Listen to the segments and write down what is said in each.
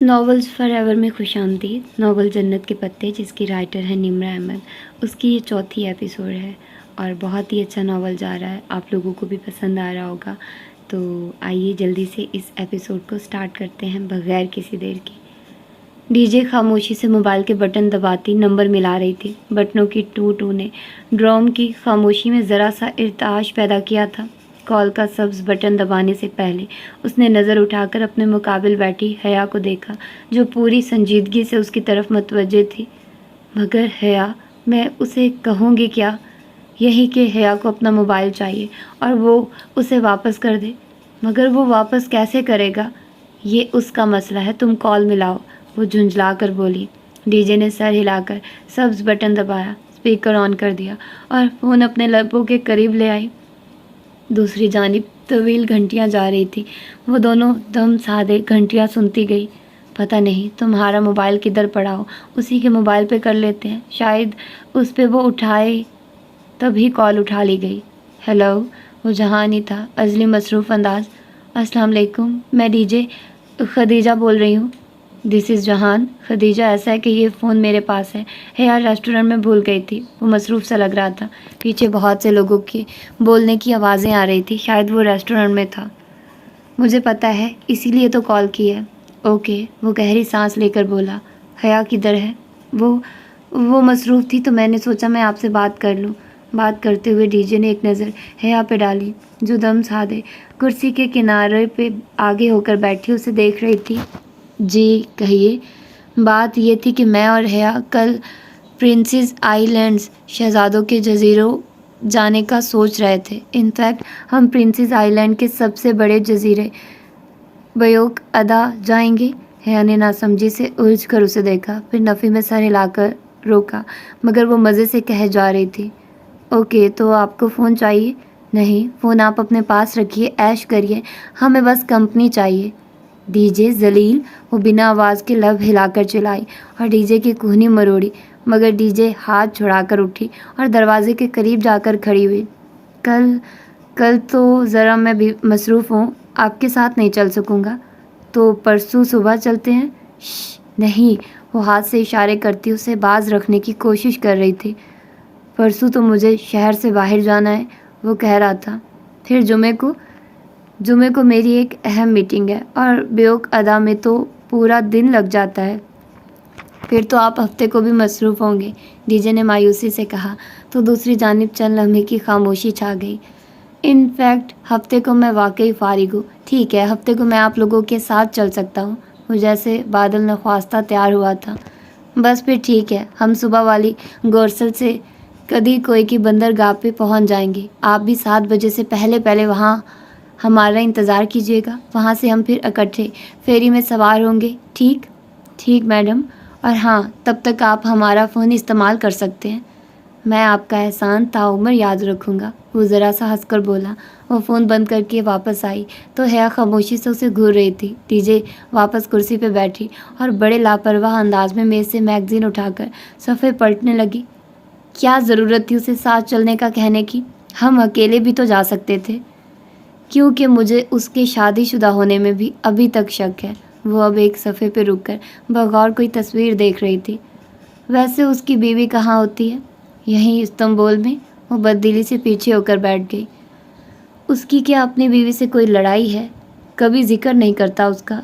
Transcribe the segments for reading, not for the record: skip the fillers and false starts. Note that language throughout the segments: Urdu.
ناولز فار ایور میں خوش آمدید۔ ناول جنت کے پتے، جس کی رائٹر ہے نمرہ احمد، اس کی یہ چوتھی ایپیسوڈ ہے اور بہت ہی اچھا ناول جا رہا ہے، آپ لوگوں کو بھی پسند آ رہا ہوگا۔ تو آئیے جلدی سے اس ایپیسوڈ کو سٹارٹ کرتے ہیں بغیر کسی دیر کی۔ ڈی جے خاموشی سے موبائل کے بٹن دباتی نمبر ملا رہی تھی۔ بٹنوں کی ٹو ٹو نے ڈروم کی خاموشی میں ذرا سا ارتعاش پیدا کیا تھا۔ کال کا سبز بٹن دبانے سے پہلے اس نے نظر اٹھا کر اپنے مقابل بیٹھی حیا کو دیکھا، جو پوری سنجیدگی سے اس کی طرف متوجہ تھی۔ مگر حیا، میں اسے کہوں گی کیا؟ یہی کہ حیا کو اپنا موبائل چاہیے اور وہ اسے واپس کر دے۔ مگر وہ واپس کیسے کرے گا؟ یہ اس کا مسئلہ ہے، تم کال ملاؤ، وہ جھنجھلا کر بولی۔ ڈی جے نے سر ہلا کر سبز بٹن دبایا، اسپیکر آن کر دیا اور فون اپنے لبوں کے قریب لے آئی۔ دوسری جانب طویل گھنٹیاں جا رہی تھی، وہ دونوں دم سادے گھنٹیاں سنتی گئی۔ پتہ نہیں تمہارا موبائل کدھر پڑا ہو، اسی کے موبائل پہ کر لیتے ہیں، شاید اس پہ وہ اٹھائے۔ تبھی کال اٹھا لی گئی۔ ہیلو، وہ جہان ہی تھا، ازلی مصروف انداز۔ السلام علیکم، میں ڈی جے خدیجہ بول رہی ہوں۔ دس از جہان۔ خدیجہ، ایسا ہے کہ یہ فون میرے پاس ہے، حیا ریسٹورنٹ میں بھول گئی تھی۔ وہ مصروف سا لگ رہا تھا، پیچھے بہت سے لوگوں کی بولنے کی آوازیں آ رہی تھی، شاید وہ ریسٹورنٹ میں تھا۔ مجھے پتہ ہے، اسی لیے تو کال کی ہے۔ اوکے، وہ گہری سانس لے کر بولا۔ حیا کدھر ہے؟ وہ مصروف تھی تو میں نے سوچا میں آپ سے بات کر لوں۔ بات کرتے ہوئے ڈی جے نے ایک نظر حیا پہ ڈالی، جو دم سادے کرسی کے کنارے پہ آگے ہو کر بیٹھی اسے دیکھ رہی تھی۔ جی کہیے۔ بات یہ تھی کہ میں اور حیا کل پرنسز آئی لینڈز، شہزادوں کے جزیروں جانے کا سوچ رہے تھے۔ انفیکٹ ہم پرنسز آئی لینڈ کے سب سے بڑے جزیرے بیوک ادا جائیں گے۔ حیا نے ناسمجھی سے الجھ کر اسے دیکھا، پھر نفی میں سر ہلا کر روکا، مگر وہ مزے سے کہے جا رہی تھی۔ اوکے، تو آپ کو فون چاہیے؟ نہیں، فون آپ اپنے پاس رکھیے، عیش کریے، ہمیں بس کمپنی چاہیے۔ ڈی جے ذلیل، وہ بنا آواز کے لب ہلا کر چلائی اور ڈی جے کی کہنی مروڑی، مگر ڈی جے ہاتھ چھڑا کر اٹھی اور دروازے کے قریب جا کر کھڑی ہوئی۔ کل تو ذرا میں بھی مصروف ہوں، آپ کے ساتھ نہیں چل سکوں گا۔ تو پرسوں صبح چلتے ہیں؟ نہیں، وہ ہاتھ سے اشارے کرتی اسے باز رکھنے کی کوشش کر رہی تھی۔ پرسوں تو مجھے شہر سے باہر جانا ہے، وہ کہہ رہا تھا۔ پھر جمعے کو میری ایک اہم میٹنگ ہے اور بیوک ادا میں تو پورا دن لگ جاتا ہے۔ پھر تو آپ ہفتے کو بھی مصروف ہوں گے، ڈی جے نے مایوسی سے کہا۔ تو دوسری جانب چند لمحے کی خاموشی چھا گئی۔ ان فیکٹ ہفتے کو میں واقعی فارغ ہوں۔ ٹھیک ہے، ہفتے کو میں آپ لوگوں کے ساتھ چل سکتا ہوں، وہ جیسے بادل نخواستہ تیار ہوا تھا۔ بس پھر ٹھیک ہے، ہم صبح والی گورسل سے کدی کوئی کی بندرگاہ پہ پہنچ جائیں گے۔ آپ بھی 7 بجے سے پہلے وہاں ہمارا انتظار کیجیے گا، وہاں سے ہم پھر اکٹھے فیری میں سوار ہوں گے۔ ٹھیک میڈم، اور ہاں، تب تک آپ ہمارا فون استعمال کر سکتے ہیں۔ میں آپ کا احسان تاعمر یاد رکھوں گا، وہ ذرا سا ہنس کر بولا۔ وہ فون بند کر کے واپس آئی تو حیا خاموشی سے اسے گھور رہی تھی۔ ڈی جے واپس کرسی پہ بیٹھی اور بڑے لاپرواہ انداز میں میز سے میگزین اٹھا کر صفحے پلٹنے لگی۔ کیا ضرورت تھی اسے ساتھ چلنے کا کہنے کی؟ ہم اکیلے بھی تو جا سکتے تھے۔ کیونکہ مجھے اس کے شادی شدہ ہونے میں بھی ابھی تک شک ہے۔ وہ اب ایک صفحے پہ رک کر بغور کوئی تصویر دیکھ رہی تھی۔ ویسے اس کی بیوی کہاں ہوتی ہے؟ یہیں استنبول میں، وہ بددلی سے پیچھے ہو کر بیٹھ گئی۔ اس کی کیا اپنی بیوی سے کوئی لڑائی ہے؟ کبھی ذکر نہیں کرتا اس کا۔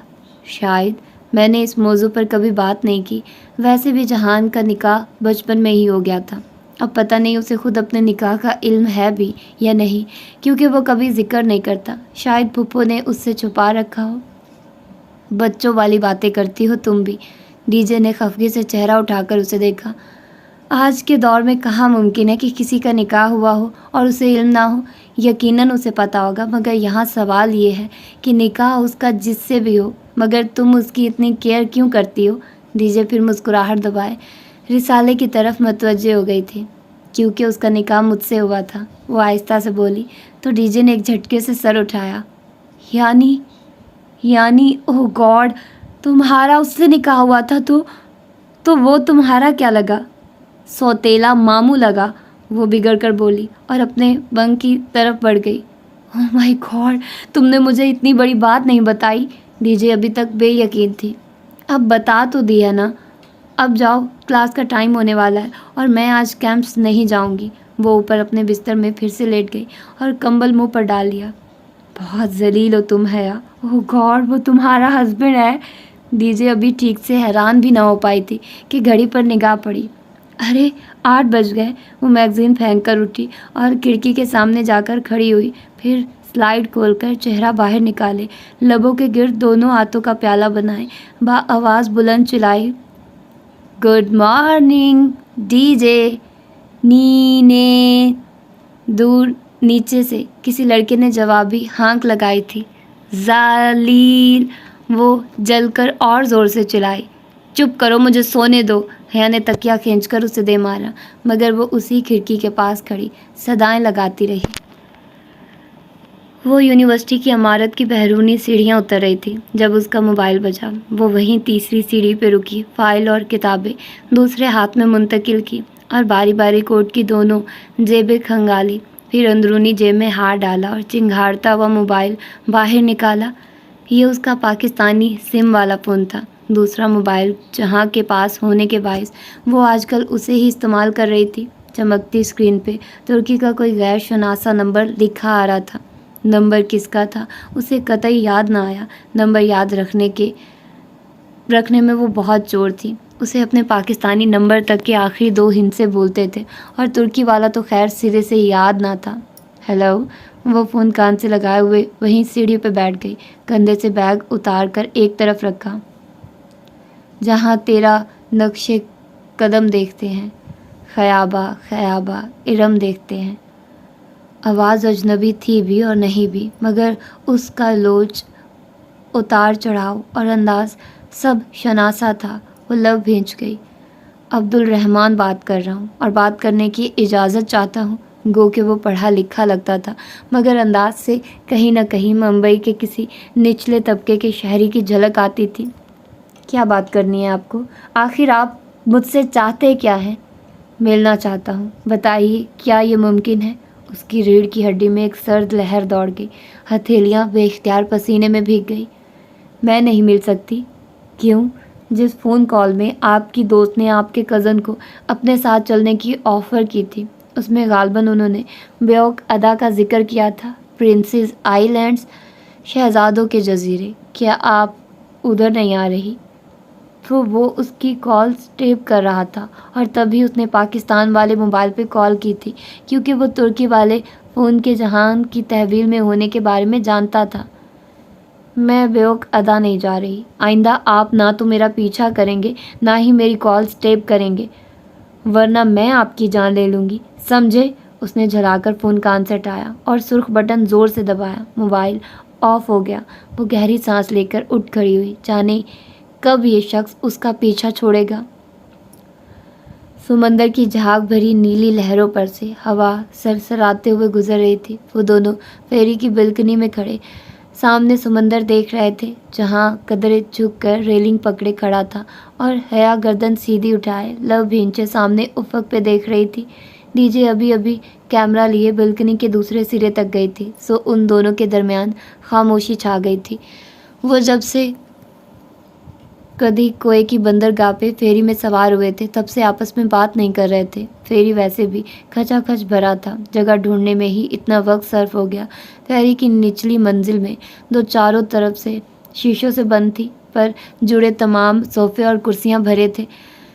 شاید میں نے اس موضوع پر کبھی بات نہیں کی۔ ویسے بھی جہان کا نکاح بچپن میں ہی ہو گیا تھا، اب پتہ نہیں اسے خود اپنے نکاح کا علم ہے بھی یا نہیں، کیونکہ وہ کبھی ذکر نہیں کرتا۔ شاید پھپھو نے اس سے چھپا رکھا ہو۔ بچوں والی باتیں کرتی ہو تم بھی، ڈی جے نے خفگی سے چہرہ اٹھا کر اسے دیکھا۔ آج کے دور میں کہاں ممکن ہے کہ کسی کا نکاح ہوا ہو اور اسے علم نہ ہو؟ یقیناً اسے پتہ ہوگا، مگر یہاں سوال یہ ہے کہ نکاح اس کا جس سے بھی ہو، مگر تم اس کی اتنی کیئر کیوں کرتی ہو؟ ڈی جے پھر مسکراہٹ دبائے رسالے کی طرف متوجہ ہو گئی تھی۔ کیونکہ اس کا نکاح مجھ سے ہوا تھا، وہ آہستہ سے بولی تو ڈی جے نے ایک جھٹکے سے سر اٹھایا۔ یعنی اوہ گاڈ، تمہارا اس سے نکاح ہوا تھا تو وہ تمہارا کیا لگا؟ سوتیلا ماموں لگا، وہ بگڑ کر بولی اور اپنے بنک کی طرف بڑھ گئی۔ اوہ مائی گاڈ، تم نے مجھے اتنی بڑی بات نہیں بتائی، ڈی جے ابھی تک بے یقین تھی۔ اب بتا تو دیا نا, اب جاؤ, کلاس کا ٹائم ہونے والا ہے اور میں آج کیمپس نہیں جاؤں گی. وہ اوپر اپنے بستر میں پھر سے لیٹ گئی اور کمبل منہ پر ڈال لیا. بہت ذلیل ہو تم حیا. اوہ گاڈ, وہ تمہارا ہسبینڈ ہے. ڈی جے ابھی ٹھیک سے حیران بھی نہ ہو پائی تھی کہ گھڑی پر نگاہ پڑی. ارے 8 بج گئے. وہ میگزین پھینک کر اٹھی اور کھڑکی کے سامنے جا کر کھڑی ہوئی. پھر سلائیڈ کھول کر چہرہ باہر نکالے, لبوں کے گرد دونوں ہاتھوں کا پیالہ بنائے, آواز بلند چلائی, گڈ مارننگ ڈی جے. نینے. دور نیچے سے کسی لڑکے نے جوابی ہانک لگائی تھی. ذلیل. وہ جل کر اور زور سے چلائی. چپ کرو, مجھے سونے دو. حیا نے تکیا کھینچ کر اسے دے مارا, مگر وہ اسی کھڑکی کے پاس کھڑی صدائیں لگاتی رہی. وہ یونیورسٹی کی عمارت کی بیرونی سیڑھیاں اتر رہی تھی جب اس کا موبائل بجا. وہ وہیں تیسری سیڑھی پہ رکی, فائل اور کتابیں دوسرے ہاتھ میں منتقل کی اور باری باری کوٹ کی دونوں جیبیں کھنگالی. پھر اندرونی جیب میں ہاتھ ڈالا اور چنگھاڑتا ہوا موبائل باہر نکالا. یہ اس کا پاکستانی سم والا فون تھا. دوسرا موبائل جہاں کے پاس ہونے کے باعث وہ آج کل اسے ہی استعمال کر رہی تھی. چمکتی اسکرین پہ ترکی کا کوئی غیر شناسا نمبر لکھا آ رہا تھا. نمبر کس کا تھا اسے قطعی یاد نہ آیا. نمبر یاد رکھنے میں وہ بہت چور تھی. اسے اپنے پاکستانی نمبر تک کے آخری 2 ہندسے بولتے تھے اور ترکی والا تو خیر سرے سے یاد نہ تھا. ہیلو. وہ فون کان سے لگائے ہوئے وہیں سیڑھی پہ بیٹھ گئی, کندھے سے بیگ اتار کر ایک طرف رکھا. جہاں تیرا نقش قدم دیکھتے ہیں, خیابہ خیابہ ارم دیکھتے ہیں. آواز اجنبی تھی بھی اور نہیں بھی, مگر اس کا لوچ, اتار چڑھاؤ اور انداز سب شناسا تھا. وہ لب بھینچ گئی. عبدالرحمن بات کر رہا ہوں اور بات کرنے کی اجازت چاہتا ہوں. گو کہ وہ پڑھا لکھا لگتا تھا, مگر انداز سے کہیں نہ کہیں ممبئی کے کسی نچلے طبقے کے شہری کی جھلک آتی تھی. کیا بات کرنی ہے آپ کو؟ آخر آپ مجھ سے چاہتے کیا ہیں؟ ملنا چاہتا ہوں. بتائیے, کیا یہ ممکن ہے؟ اس کی ریڑھ کی ہڈی میں ایک سرد لہر دوڑ گئی. ہتھیلیاں بے اختیار پسینے میں بھیگ گئی. میں نہیں مل سکتی. کیوں؟ جس فون کال میں آپ کی دوست نے آپ کے کزن کو اپنے ساتھ چلنے کی آفر کی تھی, اس میں غالباً انہوں نے بیوک ادا کا ذکر کیا تھا. پرنسز آئی لینڈز, شہزادوں کے جزیرے. کیا آپ ادھر نہیں آ رہی؟ تو وہ اس کی کالز ٹیپ کر رہا تھا اور تبھی اس نے پاکستان والے موبائل پہ کال کی تھی, کیونکہ وہ ترکی والے فون کے جہان کی تحویل میں ہونے کے بارے میں جانتا تھا. میں بیوک ادا نہیں جا رہی. آئندہ آپ نہ تو میرا پیچھا کریں گے نہ ہی میری کالز ٹیپ کریں گے, ورنہ میں آپ کی جان لے لوں گی, سمجھے؟ اس نے جھلا کر فون کان سے ہٹایا اور سرخ بٹن زور سے دبایا. موبائل آف ہو گیا. وہ گہری سانس لے کر اٹھ کھڑی ہوئی, جانے کب یہ شخص اس کا پیچھا چھوڑے گا. سمندر کی جھاگ بھری نیلی لہروں پر سے ہوا سرسراتے ہوئے گزر رہی تھی. وہ دونوں فیری کی بالکنی میں کھڑے سامنے سمندر دیکھ رہے تھے, جہاں قدرے جھک کر ریلنگ پکڑے کھڑا تھا اور حیا گردن سیدھی اٹھائے لب بھینچے سامنے افق پہ دیکھ رہی تھی. ڈی جے ابھی کیمرہ لیے بالکنی کے دوسرے سرے تک گئی تھی, سو ان دونوں کے درمیان خاموشی چھا گئی تھی. وہ جب سے کدی کوئے کی بندرگاہ پہ فیری میں سوار ہوئے تھے تب سے آپس میں بات نہیں کر رہے تھے. فیری ویسے بھی کھچا کھچ بھرا تھا, جگہ ڈھونڈنے میں ہی اتنا وقت صرف ہو گیا. فیری کی نچلی منزل میں دو چاروں طرف سے شیشوں سے بند تھی, پر جڑے تمام صوفے اور کرسیاں بھرے تھے.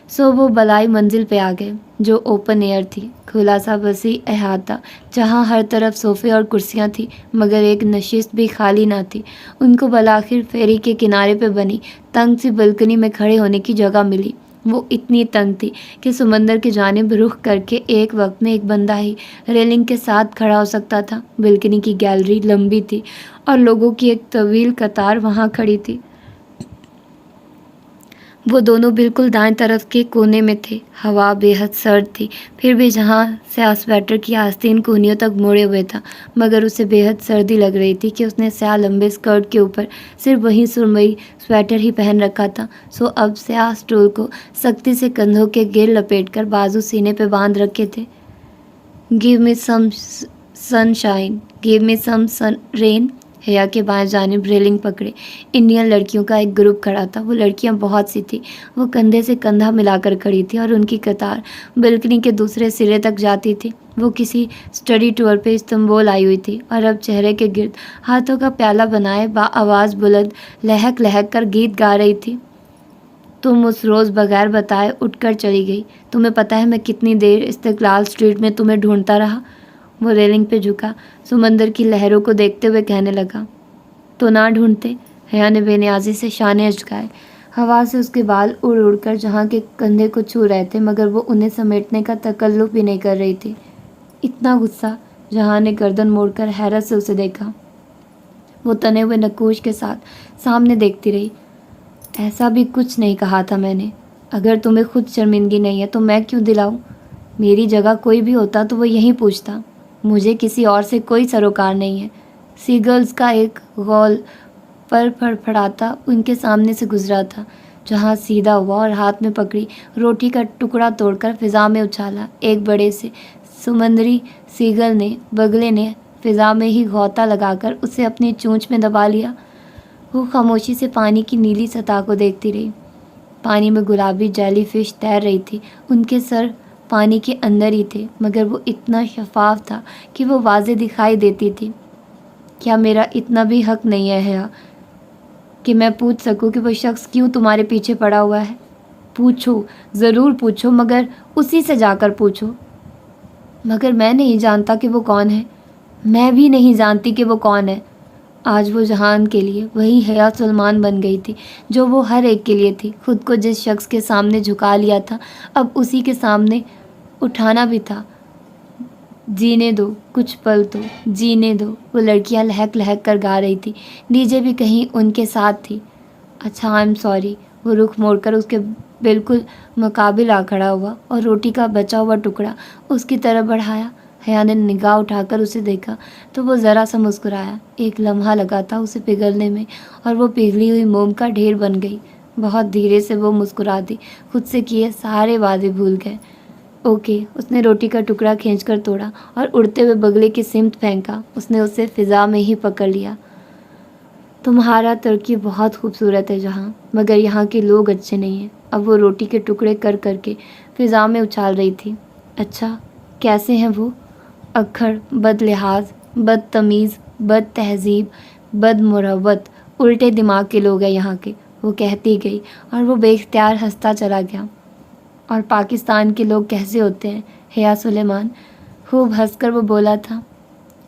سو وہ بلائی منزل پہ آ گئے جو اوپن ایئر تھی, کھلا سا وسیع احاطہ جہاں ہر طرف صوفے اور کرسیاں تھیں, مگر ایک نشست بھی خالی نہ تھی. ان کو بالآخر فیری کے کنارے پہ بنی تنگ سی بالکنی میں کھڑے ہونے کی جگہ ملی. وہ اتنی تنگ تھی کہ سمندر کی جانب رخ کر کے ایک وقت میں ایک بندہ ہی ریلنگ کے ساتھ کھڑا ہو سکتا تھا. بالکنی کی گیلری لمبی تھی اور لوگوں کی ایک طویل قطار وہاں کھڑی تھی. وہ دونوں بالکل دائیں طرف کے کونے میں تھے. ہوا بے حد سرد تھی, پھر بھی جہاں سیاہ سویٹر کی آستین کونیوں تک موڑے ہوئے تھا, مگر اسے بے حد سردی لگ رہی تھی کہ اس نے سیاہ لمبے اسکرٹ کے اوپر صرف وہی سرمئی سویٹر ہی پہن رکھا تھا. سو اب سیاہ اسٹول کو سختی سے کندھوں کے گر لپیٹ کر بازو سینے پہ باندھ رکھے تھے. گیو می سم سن شائن, گیو می سم رین. حیا کے بائیں جانب ریلنگ پکڑے انڈین لڑکیوں کا ایک گروپ کھڑا تھا۔ وہ لڑکیاں بہت سی تھیں، وہ کندھے سے کندھا ملا کر کھڑی تھی اور ان کی قطار بلکنی کے دوسرے سرے تک جاتی تھی۔ وہ کسی اسٹڈی ٹور پہ استنبول آئی ہوئی تھی اور اب چہرے کے گرد ہاتھوں کا پیالہ بنائے آواز بلند لہک لہک کر گیت گا رہی تھی۔ تم اس روز بغیر بتائے اٹھ کر چلی گئی۔ تمہیں پتہ ہے میں کتنی دیر استقلال اسٹریٹ میں تمہیں ڈھونڈتا رہا؟ وہ ریلنگ پہ جھکا سمندر کی لہروں کو دیکھتے ہوئے کہنے لگا۔ تو نہ ڈھونڈتے؟ حیا نے بے نیازی سے شانے اچکائے۔ ہوا سے اس کے بال اڑ اڑ کر جہاں کے کندھے کو چھو رہے تھے، مگر وہ انہیں سمیٹنے کا تکلف بھی نہیں کر رہی تھی۔ اتنا غصہ؟ جہاں نے گردن موڑ کر حیرت سے اسے دیکھا۔ وہ تنے ہوئے نقوش کے ساتھ سامنے دیکھتی رہی۔ ایسا بھی کچھ نہیں کہا تھا میں نے۔ اگر تمہیں خود شرمندگی نہیں ہے تو میں کیوں دلاؤں؟ میری جگہ کوئی بھی ہوتا تو وہ یہی پوچھتا۔ مجھے کسی اور سے کوئی سروکار نہیں ہے۔ سی گرلز کا ایک غول پر پھڑپھڑاتا ان کے سامنے سے گزرا تھا۔ جہاں سیدھا ہوا اور ہاتھ میں پکڑی روٹی کا ٹکڑا توڑ کر فضا میں اچھالا۔ ایک بڑے سے سمندری سیگل نے بگلے نے فضا میں ہی غوطہ لگا کر اسے اپنی چونچ میں دبا لیا۔ وہ خاموشی سے پانی کی نیلی سطح کو دیکھتی رہی۔ پانی میں گلابی جیلی فش تیر رہی تھی۔ ان کے سر پانی کے اندر ہی تھے، مگر وہ اتنا شفاف تھا کہ وہ واضح دکھائی دیتی تھی۔ کیا میرا اتنا بھی حق نہیں ہے حیا کہ میں پوچھ سکوں کہ وہ شخص کیوں تمہارے پیچھے پڑا ہوا ہے؟ پوچھو، ضرور پوچھو، مگر اسی سے جا کر پوچھو۔ مگر میں نہیں جانتا کہ وہ کون ہے۔ میں بھی نہیں جانتی کہ وہ کون ہے۔ آج وہ جہان کے لیے وہی حیا سلمان بن گئی تھی جو وہ ہر ایک کے لیے تھی۔ خود کو جس شخص کے سامنے جھکا لیا تھا، اب اسی کے سامنے اٹھانا بھی تھا۔ جینے دو، کچھ پل تو جینے دو، وہ لڑکیاں لہک لہک کر گا رہی تھی۔ ڈی جے بھی کہیں ان کے ساتھ تھی۔ اچھا، آئی ایم سوری۔ وہ رخ موڑ کر اس کے بالکل مقابل آ کھڑا ہوا اور روٹی کا بچا ہوا ٹکڑا اس کی طرف بڑھایا۔ حیا نے نگاہ اٹھا کر اسے دیکھا تو وہ ذرا سا مسکرایا۔ ایک لمحہ لگا تھا اسے پگھلنے میں اور وہ پگھلی ہوئی موم کا ڈھیر بن گئی۔ بہت دھیرے سے وہ مسکرا دی، خود سے کیے سارے وعدے بھول گئے۔ اوکے، اس نے روٹی کا ٹکڑا کھینچ کر توڑا اور اڑتے ہوئے بگلے کی سمت پھینکا۔ اس نے اسے فضا میں ہی پکڑ لیا۔ تمہارا ترکی بہت خوبصورت ہے جہاں، مگر یہاں کے لوگ اچھے نہیں ہیں۔ اب وہ روٹی کے ٹکڑے کر کر کے فضا میں اچھال رہی تھی۔ اچھا، کیسے ہیں وہ؟ اکھڑ، بد لحاظ، بد تمیز، بد تہذیب، بد مروت، الٹے دماغ کے لوگ ہیں یہاں کے، وہ کہتی گئی اور وہ بے اختیار ہنستا چلا گیا۔ اور پاکستان کے لوگ کیسے ہوتے ہیں حیا سلیمان؟ خوب ہنس کر وہ بولا تھا۔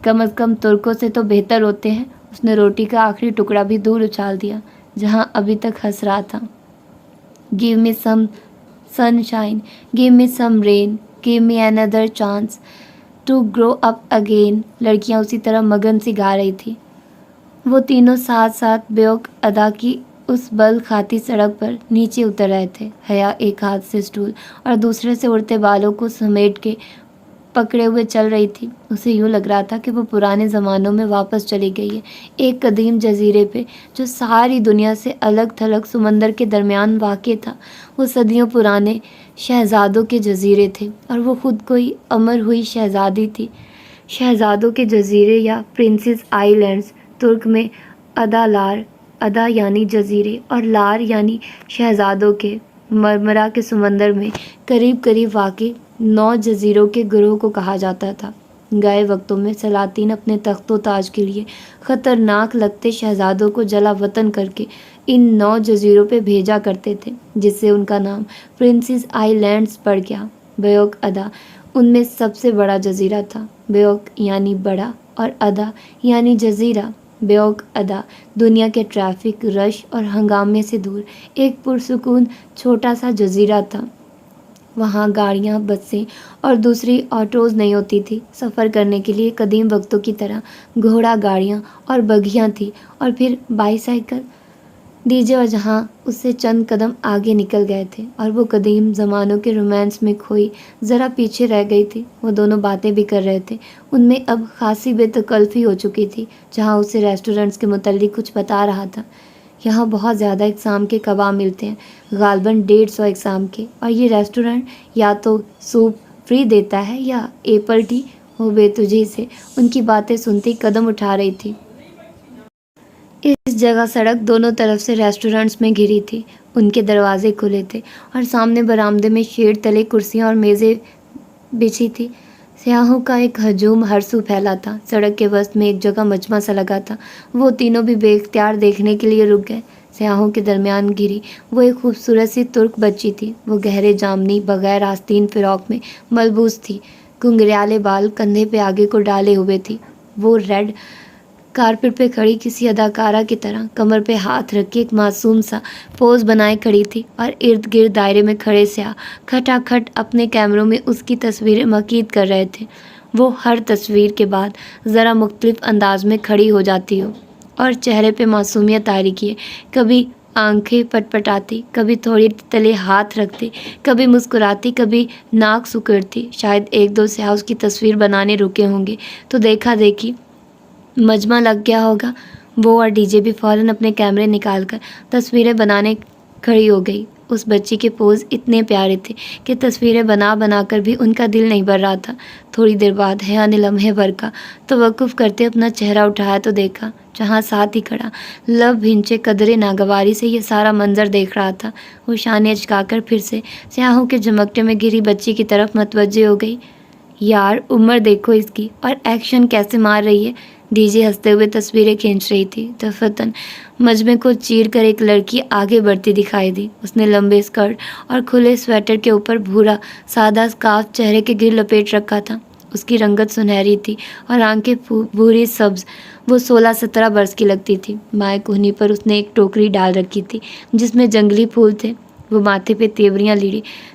کم از کم ترکوں سے تو بہتر ہوتے ہیں۔ اس نے روٹی کا آخری ٹکڑا بھی دور اچھال دیا جہاں ابھی تک ہنس رہا تھا۔ Give me some sunshine, give me some rain, give me another chance to grow up again۔ لڑکیاں اسی طرح مگن سی گا رہی تھی۔ وہ تینوں ساتھ ساتھ بیوق ادا کی اس بل کھاتی سڑک پر نیچے اتر رہے تھے۔ حیا ایک ہاتھ سے اسٹول اور دوسرے سے اڑتے بالوں کو سمیٹ کے پکڑے ہوئے چل رہی تھی۔ اسے یوں لگ رہا تھا کہ وہ پرانے زمانوں میں واپس چلی گئی ہے، ایک قدیم جزیرے پہ جو ساری دنیا سے الگ تھلگ سمندر کے درمیان واقع تھا۔ وہ صدیوں پرانے شہزادوں کے جزیرے تھے اور وہ خود کوئی امر ہوئی شہزادی تھی۔ شہزادوں کے جزیرے یا پرنسز آئی لینڈز، ترک میں ادا لار، ادا یعنی جزیرے اور لار یعنی شہزادوں کے، مرمرا کے سمندر میں قریب قریب واقع 9 جزیروں کے گروہ کو کہا جاتا تھا۔ گئے وقتوں میں سلاطین اپنے تخت و تاج کے لیے خطرناک لگتے شہزادوں کو جلا وطن کر کے ان 9 جزیروں پہ بھیجا کرتے تھے، جس سے ان کا نام پرنسز آئی لینڈز پڑ گیا۔ بیوق ادا ان میں سب سے بڑا جزیرہ تھا۔ بیوق یعنی بڑا اور ادا یعنی جزیرہ۔ بیوق ادا دنیا کے ٹریفک، رش اور ہنگامے سے دور ایک پرسکون چھوٹا سا جزیرہ تھا۔ وہاں گاڑیاں، بسیں اور دوسری آٹوز نہیں ہوتی تھی۔ سفر کرنے کے لیے قدیم وقتوں کی طرح گھوڑا گاڑیاں اور بگھیاں تھیں اور پھر بائی سائیکل۔ ڈی جے اور جہاں اس سے چند قدم آگے نکل گئے تھے اور وہ قدیم زمانوں کے رومانس میں کھوئی ذرا پیچھے رہ گئی تھی۔ وہ دونوں باتیں بھی کر رہے تھے، ان میں اب خاصی بے تکلفی ہو چکی تھی۔ جہاں اسے ریسٹورنٹس کے متعلق کچھ بتا رہا تھا۔ یہاں بہت زیادہ اقسام کے کباب ملتے ہیں، غالباً 150 اقسام کے، اور یہ ریسٹورنٹ یا تو سوپ فری دیتا ہے یا ایپل ٹی۔ وہ بے تجھی سے ان کی باتیں سنتی قدم اٹھا رہی تھی۔ اس جگہ سڑک دونوں طرف سے ریسٹورنٹس میں گھری تھی، ان کے دروازے کھلے تھے اور سامنے برآمدے میں شیڈ تلے کرسیاں اور میزیں بچھی تھی۔ سیاحوں کا ایک ہجوم ہر سو پھیلا تھا۔ سڑک کے وسط میں ایک جگہ مجمع سا لگا تھا، وہ تینوں بھی بے اختیار دیکھنے کے لیے رک گئے۔ سیاحوں کے درمیان گھری وہ ایک خوبصورت سی ترک بچی تھی۔ وہ گہرے جامنی بغیر آستین فراق میں ملبوس تھی، گھنگریالے بال کندھے پہ آگے کو ڈالے ہوئے تھی۔ وہ ریڈ کارپٹ پہ کھڑی کسی اداکارہ کی طرح کمر پہ ہاتھ رکھ کے ایک معصوم سا پوز بنائے کھڑی تھی، اور ارد گرد دائرے میں کھڑے سیاح کھٹا کھٹ اپنے کیمروں میں اس کی تصویریں مقید کر رہے تھے۔ وہ ہر تصویر کے بعد ذرا مختلف انداز میں کھڑی ہو جاتی ہو اور چہرے پہ معصومیت طاری کیے کبھی آنکھیں پٹ پٹاتی، کبھی تھوڑی تلے ہاتھ رکھتی، کبھی مسکراتی، کبھی ناک سکڑتی۔ شاید ایک دو سیاح اس کی تصویر بنانے رکے ہوں گے تو دیکھا دیکھی مجمع لگ گیا ہوگا۔ وہ اور ڈی جے بھی فوراً اپنے کیمرے نکال کر تصویریں بنانے کھڑی ہو گئی۔ اس بچی کے پوز اتنے پیارے تھے کہ تصویریں بنا بنا کر بھی ان کا دل نہیں بھر رہا تھا۔ تھوڑی دیر بعد حیا نے لمحے بھر کا توقف کرتے اپنا چہرہ اٹھایا تو دیکھا جہاں ساتھ ہی کھڑا لب بھنچے قدرے ناگواری سے یہ سارا منظر دیکھ رہا تھا۔ وہ شانے اچکا کر پھر سے سیاحوں کے جھمکتے میں گھری بچی کی طرف متوجہ ہو گئی۔ یار عمر دیکھو اس کی، اور ایکشن کیسے مار رہی ہے۔ ڈی جے ہنستے ہوئے تصویریں کھینچ رہی تھی۔ دفتن مجمع کو چیر کر ایک لڑکی آگے بڑھتی دکھائی دی۔ اس نے لمبے اسکرٹ اور کھلے سویٹر کے اوپر بھورا سادہ اسکارف چہرے کے گر لپیٹ رکھا تھا۔ اس کی رنگت سنہری تھی اور آنکھیں بھوری سبز۔ وہ 16-17 برس کی لگتی تھی۔ بائیں کہنی پر اس نے ایک ٹوکری ڈال رکھی تھی جس میں جنگلی پھول تھے۔ وہ ماتھے پہ تیوریاں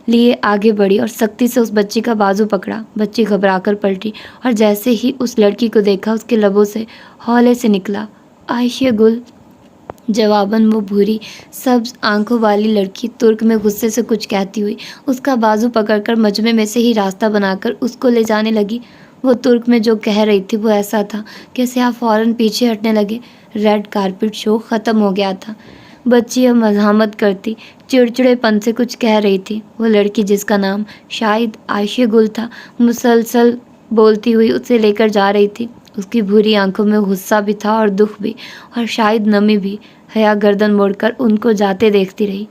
لیے آگے بڑھی اور سختی سے اس بچی کا بازو پکڑا۔ بچی گھبرا کر پلٹی اور جیسے ہی اس لڑکی کو دیکھا اس کے لبوں سے ہولے سے نکلا عائشہ گل۔ جواباً وہ بھوری سبز آنکھوں والی لڑکی ترک میں غصے سے کچھ کہتی ہوئی اس کا بازو پکڑ کر مجمع میں سے ہی راستہ بنا کر اس کو لے جانے لگی۔ وہ ترک میں جو کہہ رہی تھی وہ ایسا تھا کہ سیاح فوراً پیچھے ہٹنے لگے۔ ریڈ کارپٹ شو ختم ہو گیا تھا۔ بچی اب مزاحمت کرتی چڑچڑے پن سے کچھ کہہ رہی تھی۔ وہ لڑکی جس کا نام شاید عائشہ گل تھا مسلسل بولتی ہوئی اسے لے کر جا رہی تھی۔ اس کی بھوری آنکھوں میں غصہ بھی تھا اور دکھ بھی اور شاید نمی بھی۔ حیا گردن موڑ کر ان کو جاتے دیکھتی رہی۔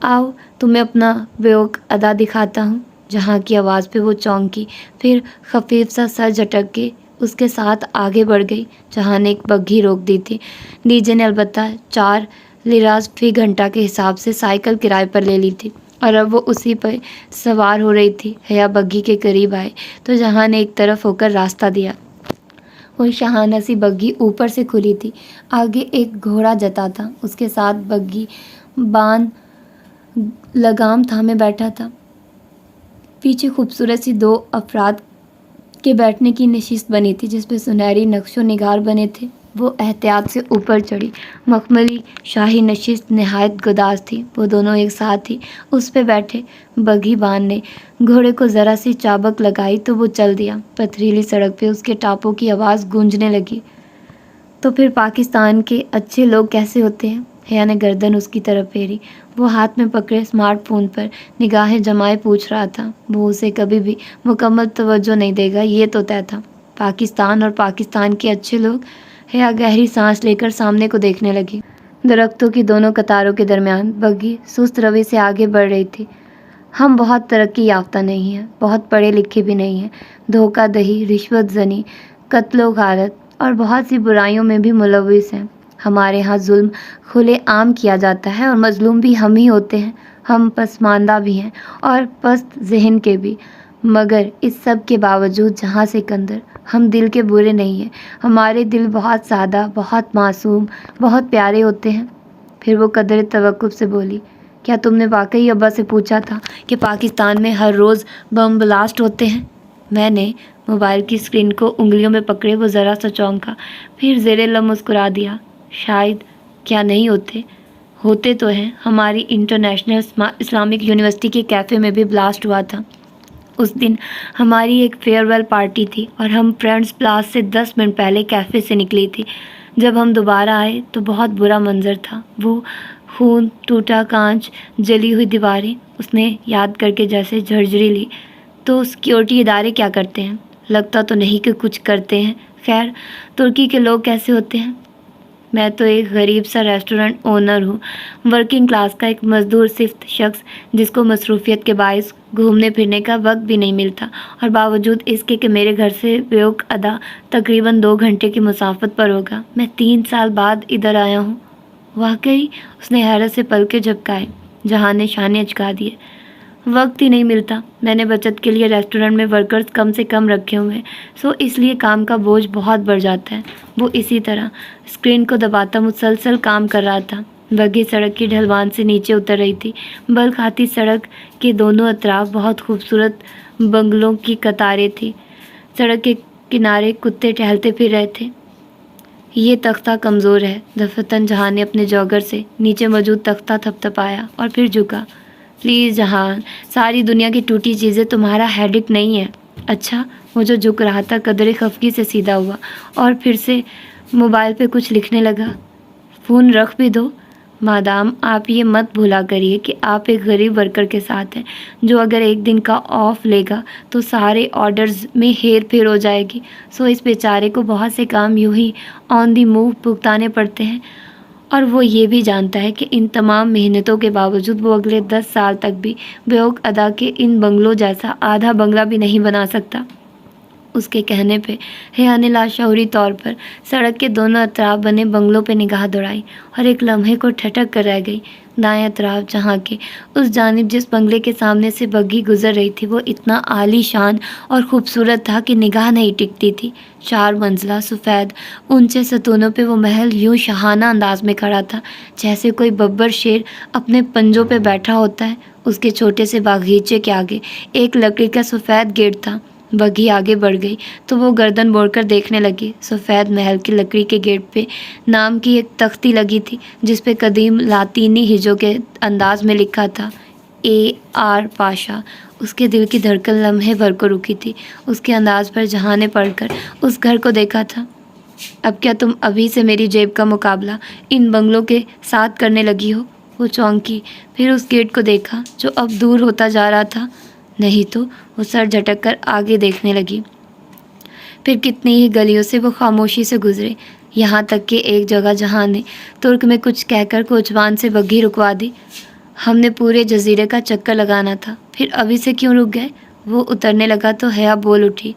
آؤ تمہیں اپنا بیوق ادا دکھاتا ہوں۔ جہاں کی آواز پہ وہ چونکی، پھر خفیف سا سر جھٹک کے اس کے ساتھ آگے بڑھ گئی۔ جہاں نے ایک بگھی روک دی تھی۔ ڈی جے نے البتہ 4 لیراز فی گھنٹہ کے حساب سے سائیکل کرائے پر لے لی تھی اور اب وہ اسی پہ سوار ہو رہی تھی۔ حیا بگھی کے قریب آئے تو جہاں نے ایک طرف ہو کر راستہ دیا۔ وہ شاہانہ سی بگھی اوپر سے کھلی تھی۔ آگے ایک گھوڑا جتا تھا، اس کے ساتھ بگھی بان لگام تھامے بیٹھا تھا۔ پیچھے خوبصورت سی 2 افراد کے بیٹھنے کی نشست بنی تھی جس پہ سنہری نقش و نگار بنے تھے۔ وہ احتیاط سے اوپر چڑھی۔ مخملی شاہی نشست نہایت گداز تھی۔ وہ دونوں ایک ساتھ ہی اس پہ بیٹھے۔ بگھی بان نے گھوڑے کو ذرا سی چابک لگائی تو وہ چل دیا۔ پتھریلی سڑک پہ اس کے ٹاپوں کی آواز گونجنے لگی۔ تو پھر پاکستان کے اچھے لوگ کیسے ہوتے ہیں؟ حیا نے گردن اس کی طرف پھیری۔ وہ ہاتھ میں پکڑے اسمارٹ فون پر نگاہیں جمائے پوچھ رہا تھا۔ وہ اسے کبھی بھی مکمل توجہ نہیں دے گا یہ تو طے تھا۔ پاکستان اور پاکستان کے اچھے لوگ۔ حیا گہری سانس لے کر سامنے کو دیکھنے لگی۔ درختوں کی دونوں قطاروں کے درمیان بگھی سست روی سے آگے بڑھ رہی تھی۔ ہم بہت ترقی یافتہ نہیں ہیں، بہت پڑھے لکھے بھی نہیں ہیں، دھوکہ دہی، رشوت زنی، قتل و غارت اور بہت سی برائیوں میں بھی ملوث ہیں۔ ہمارے ہاں ظلم کھلے عام کیا جاتا ہے اور مظلوم بھی ہم ہی ہوتے ہیں۔ ہم پسماندہ بھی ہیں اور پست ذہن کے بھی، مگر اس سب کے باوجود جہاں سکندر ہم دل کے برے نہیں ہیں۔ ہمارے دل بہت سادہ، بہت معصوم، بہت پیارے ہوتے ہیں۔ پھر وہ قدرے توقف سے بولی، کیا تم نے واقعی ابا سے پوچھا تھا کہ پاکستان میں ہر روز بم بلاسٹ ہوتے ہیں؟ میں نے موبائل کی اسکرین کو انگلیوں میں پکڑے وہ ذرا سا چونکا، پھر زیر لب مسکرا دیا۔ شاید، کیا نہیں ہوتے؟ ہوتے تو ہیں۔ ہماری انٹرنیشنل اسلامک یونیورسٹی کے کیفے میں بھی بلاسٹ ہوا تھا۔ اس دن ہماری ایک فیئر ویل پارٹی تھی اور ہم فرینڈز پلاس سے 10 منٹ پہلے کیفے سے نکلی تھی۔ جب ہم دوبارہ آئے تو بہت برا منظر تھا۔ وہ خون، ٹوٹا کانچ، جلی ہوئی دیواریں۔ اس نے یاد کر کے جیسے جھرجھری لی۔ تو سیکیورٹی ادارے کیا کرتے ہیں؟ لگتا تو نہیں کہ کچھ کرتے ہیں۔ خیر، ترکی کے لوگ کیسے ہوتے ہیں؟ میں تو ایک غریب سا ریسٹورنٹ اونر ہوں، ورکنگ کلاس کا ایک مزدور صفت شخص جس کو مصروفیت کے باعث گھومنے پھرنے کا وقت بھی نہیں ملتا، اور باوجود اس کے کہ میرے گھر سے بیوک ادا تقریباً 2 گھنٹے کی مسافت پر ہوگا، میں 3 سال بعد ادھر آیا ہوں۔ واقعی؟ اس نے حیرت سے پلکیں جھپکائے۔ جہان نے شانے اچکا دیے۔ وقت ہی نہیں ملتا۔ میں نے بچت کے لیے ریسٹورنٹ میں ورکرز کم سے کم رکھے ہوئے ہیں، اس لیے کام کا بوجھ بہت بڑھ جاتا ہے۔ وہ اسی طرح اسکرین کو دباتا مسلسل کام کر رہا تھا۔ بگھی سڑک کی ڈھلوان سے نیچے اتر رہی تھی۔ بل کھاتی سڑک کے دونوں اطراف بہت خوبصورت بنگلوں کی قطاریں تھیں۔ سڑک کے کنارے کتے ٹہلتے پھر رہے تھے۔ یہ تختہ کمزور ہے۔ دفتن جہان نے اپنے جوگر سے نیچے موجود تختہ تھپتھپایا اور پھر جھکا۔ پلیز جہان، ساری دنیا کی ٹوٹی چیزیں تمہارا ہیڈک نہیں ہے۔ اچھا؟ وہ جو جھک رہا تھا قدرے خفگی سے سیدھا ہوا اور پھر سے موبائل پہ کچھ لکھنے لگا۔ فون رکھ بھی دو۔ مادام، آپ یہ مت بھولا کریے کہ آپ ایک غریب ورکر کے ساتھ ہیں جو اگر ایک دن کا آف لے گا تو سارے آرڈرز میں ہیر پھیر ہو جائے گی۔ اس بیچارے کو بہت سے کام یوں ہی آن دی موو بھگتانے پڑتے ہیں، اور وہ یہ بھی جانتا ہے کہ ان تمام محنتوں کے باوجود وہ اگلے 10 سال تک بھی بیوک ادا کے ان بنگلوں جیسا آدھا بنگلہ بھی نہیں بنا سکتا۔ اس کے کہنے پہ حیا نے لاشعوری طور پر سڑک کے دونوں اطراف بنے بنگلوں پہ نگاہ دوڑائی اور ایک لمحے کو ٹھٹک کر رہ گئی۔ دائیں اطراف جہاں کے اس جانب جس بنگلے کے سامنے سے بگھی گزر رہی تھی وہ اتنا عالی شان اور خوبصورت تھا کہ نگاہ نہیں ٹکتی تھی۔ 4 منزلہ سفید اونچے ستونوں پہ وہ محل یوں شاہانہ انداز میں کھڑا تھا جیسے کوئی ببر شیر اپنے پنجوں پہ بیٹھا ہوتا ہے۔ اس کے چھوٹے سے باغیچے کے آگے ایک لکڑی کا سفید گیٹ تھا۔ بگھی آگے بڑھ گئی تو وہ گردن موڑ کر دیکھنے لگی۔ سفید محل کی لکڑی کے گیٹ پہ نام کی ایک تختی لگی تھی جس پہ قدیم لاطینی ہجوں کے انداز میں لکھا تھا AR پاشا۔ اس کے دل کی دھڑکن لمحے بھر کو رکی تھی۔ اس کے انداز پر جہاں نے پڑھ کر اس گھر کو دیکھا تھا۔ اب کیا تم ابھی سے میری جیب کا مقابلہ ان بنگلوں کے ساتھ کرنے لگی ہو؟ وہ چونکی، پھر اس گیٹ کو دیکھا جو اب دور ہوتا جا رہا تھا۔ نہیں تو۔ وہ سر جھٹک کر آگے دیکھنے لگی۔ پھر کتنی ہی گلیوں سے وہ خاموشی سے گزرے، یہاں تک کہ ایک جگہ جہاں نے ترک میں کچھ کہہ کر کوچوان سے بگھی رکوا دی۔ ہم نے پورے جزیرے کا چکر لگانا تھا، پھر ابھی سے کیوں رک گئے؟ وہ اترنے لگا تو حیا بول اٹھی۔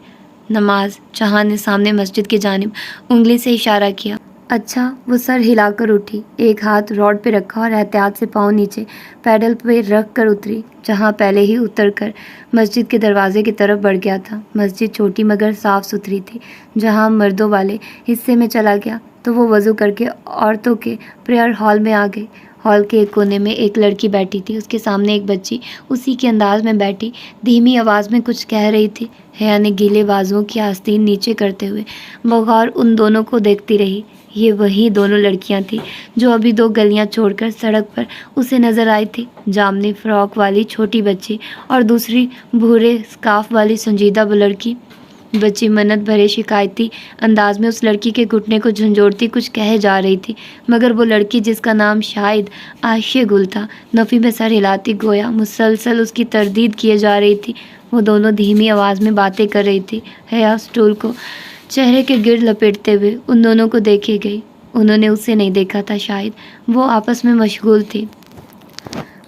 نماز۔ جہاں نے سامنے مسجد کی جانب انگلی سے اشارہ کیا۔ اچھا۔ وہ سر ہلا کر اٹھی، ایک ہاتھ روڈ پہ رکھا اور احتیاط سے پاؤں نیچے پیڈل پہ رکھ کر اتری۔ جہاں پہلے ہی اتر کر مسجد کے دروازے کی طرف بڑھ گیا تھا۔ مسجد چھوٹی مگر صاف ستھری تھی۔ جہاں مردوں والے حصے میں چلا گیا تو وہ وضو کر کے عورتوں کے پریئر ہال میں آ گئی۔ ہال کے ایک کونے میں ایک لڑکی بیٹھی تھی، اس کے سامنے ایک بچی اسی کے انداز میں بیٹھی دھیمی آواز میں کچھ کہہ رہی تھی۔ حیا نے گیلے بازوؤں کی آستین نیچے کرتے ہوئے بغور ان دونوں کو دیکھتی رہی۔ یہ وہی دونوں لڑکیاں تھیں جو ابھی 2 گلیاں چھوڑ کر سڑک پر اسے نظر آئی تھی۔ جامنی فراک والی چھوٹی بچی اور دوسری بھورے اسکارف والی سنجیدہ لڑکی۔ بچی منت بھرے شکایتی انداز میں اس لڑکی کے گھٹنے کو جھنجھوڑتی کچھ کہے جا رہی تھی، مگر وہ لڑکی جس کا نام شاید عائشہ گل تھا نفی میں سر ہلاتی گویا مسلسل اس کی تردید کیے جا رہی تھی۔ وہ دونوں دھیمی آواز میں باتیں کر رہی تھی۔ حیا اسٹول کو چہرے کے گرد لپیٹتے ہوئے ان دونوں کو دیکھے گئی۔ انہوں نے اسے نہیں دیکھا تھا، شاید وہ آپس میں مشغول تھی۔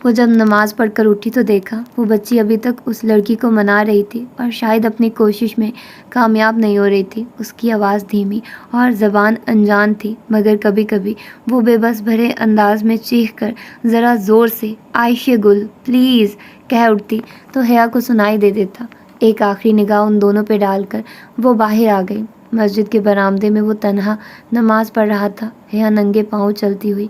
وہ جب نماز پڑھ کر اٹھی تو دیکھا وہ بچی ابھی تک اس لڑکی کو منا رہی تھی اور شاید اپنی کوشش میں کامیاب نہیں ہو رہی تھی۔ اس کی آواز دھیمی اور زبان انجان تھی، مگر کبھی کبھی وہ بے بس بھرے انداز میں چیخ کر ذرا زور سے عائشہ گل پلیز کہہ اٹھتی تو حیا کو سنائی دے دیتا۔ ایک آخری نگاہ ان دونوں پہ ڈال کر وہ باہر آ گئی۔ مسجد کے برآمدے میں وہ تنہا نماز پڑھ رہا تھا۔ حیا ننگے پاؤں چلتی ہوئی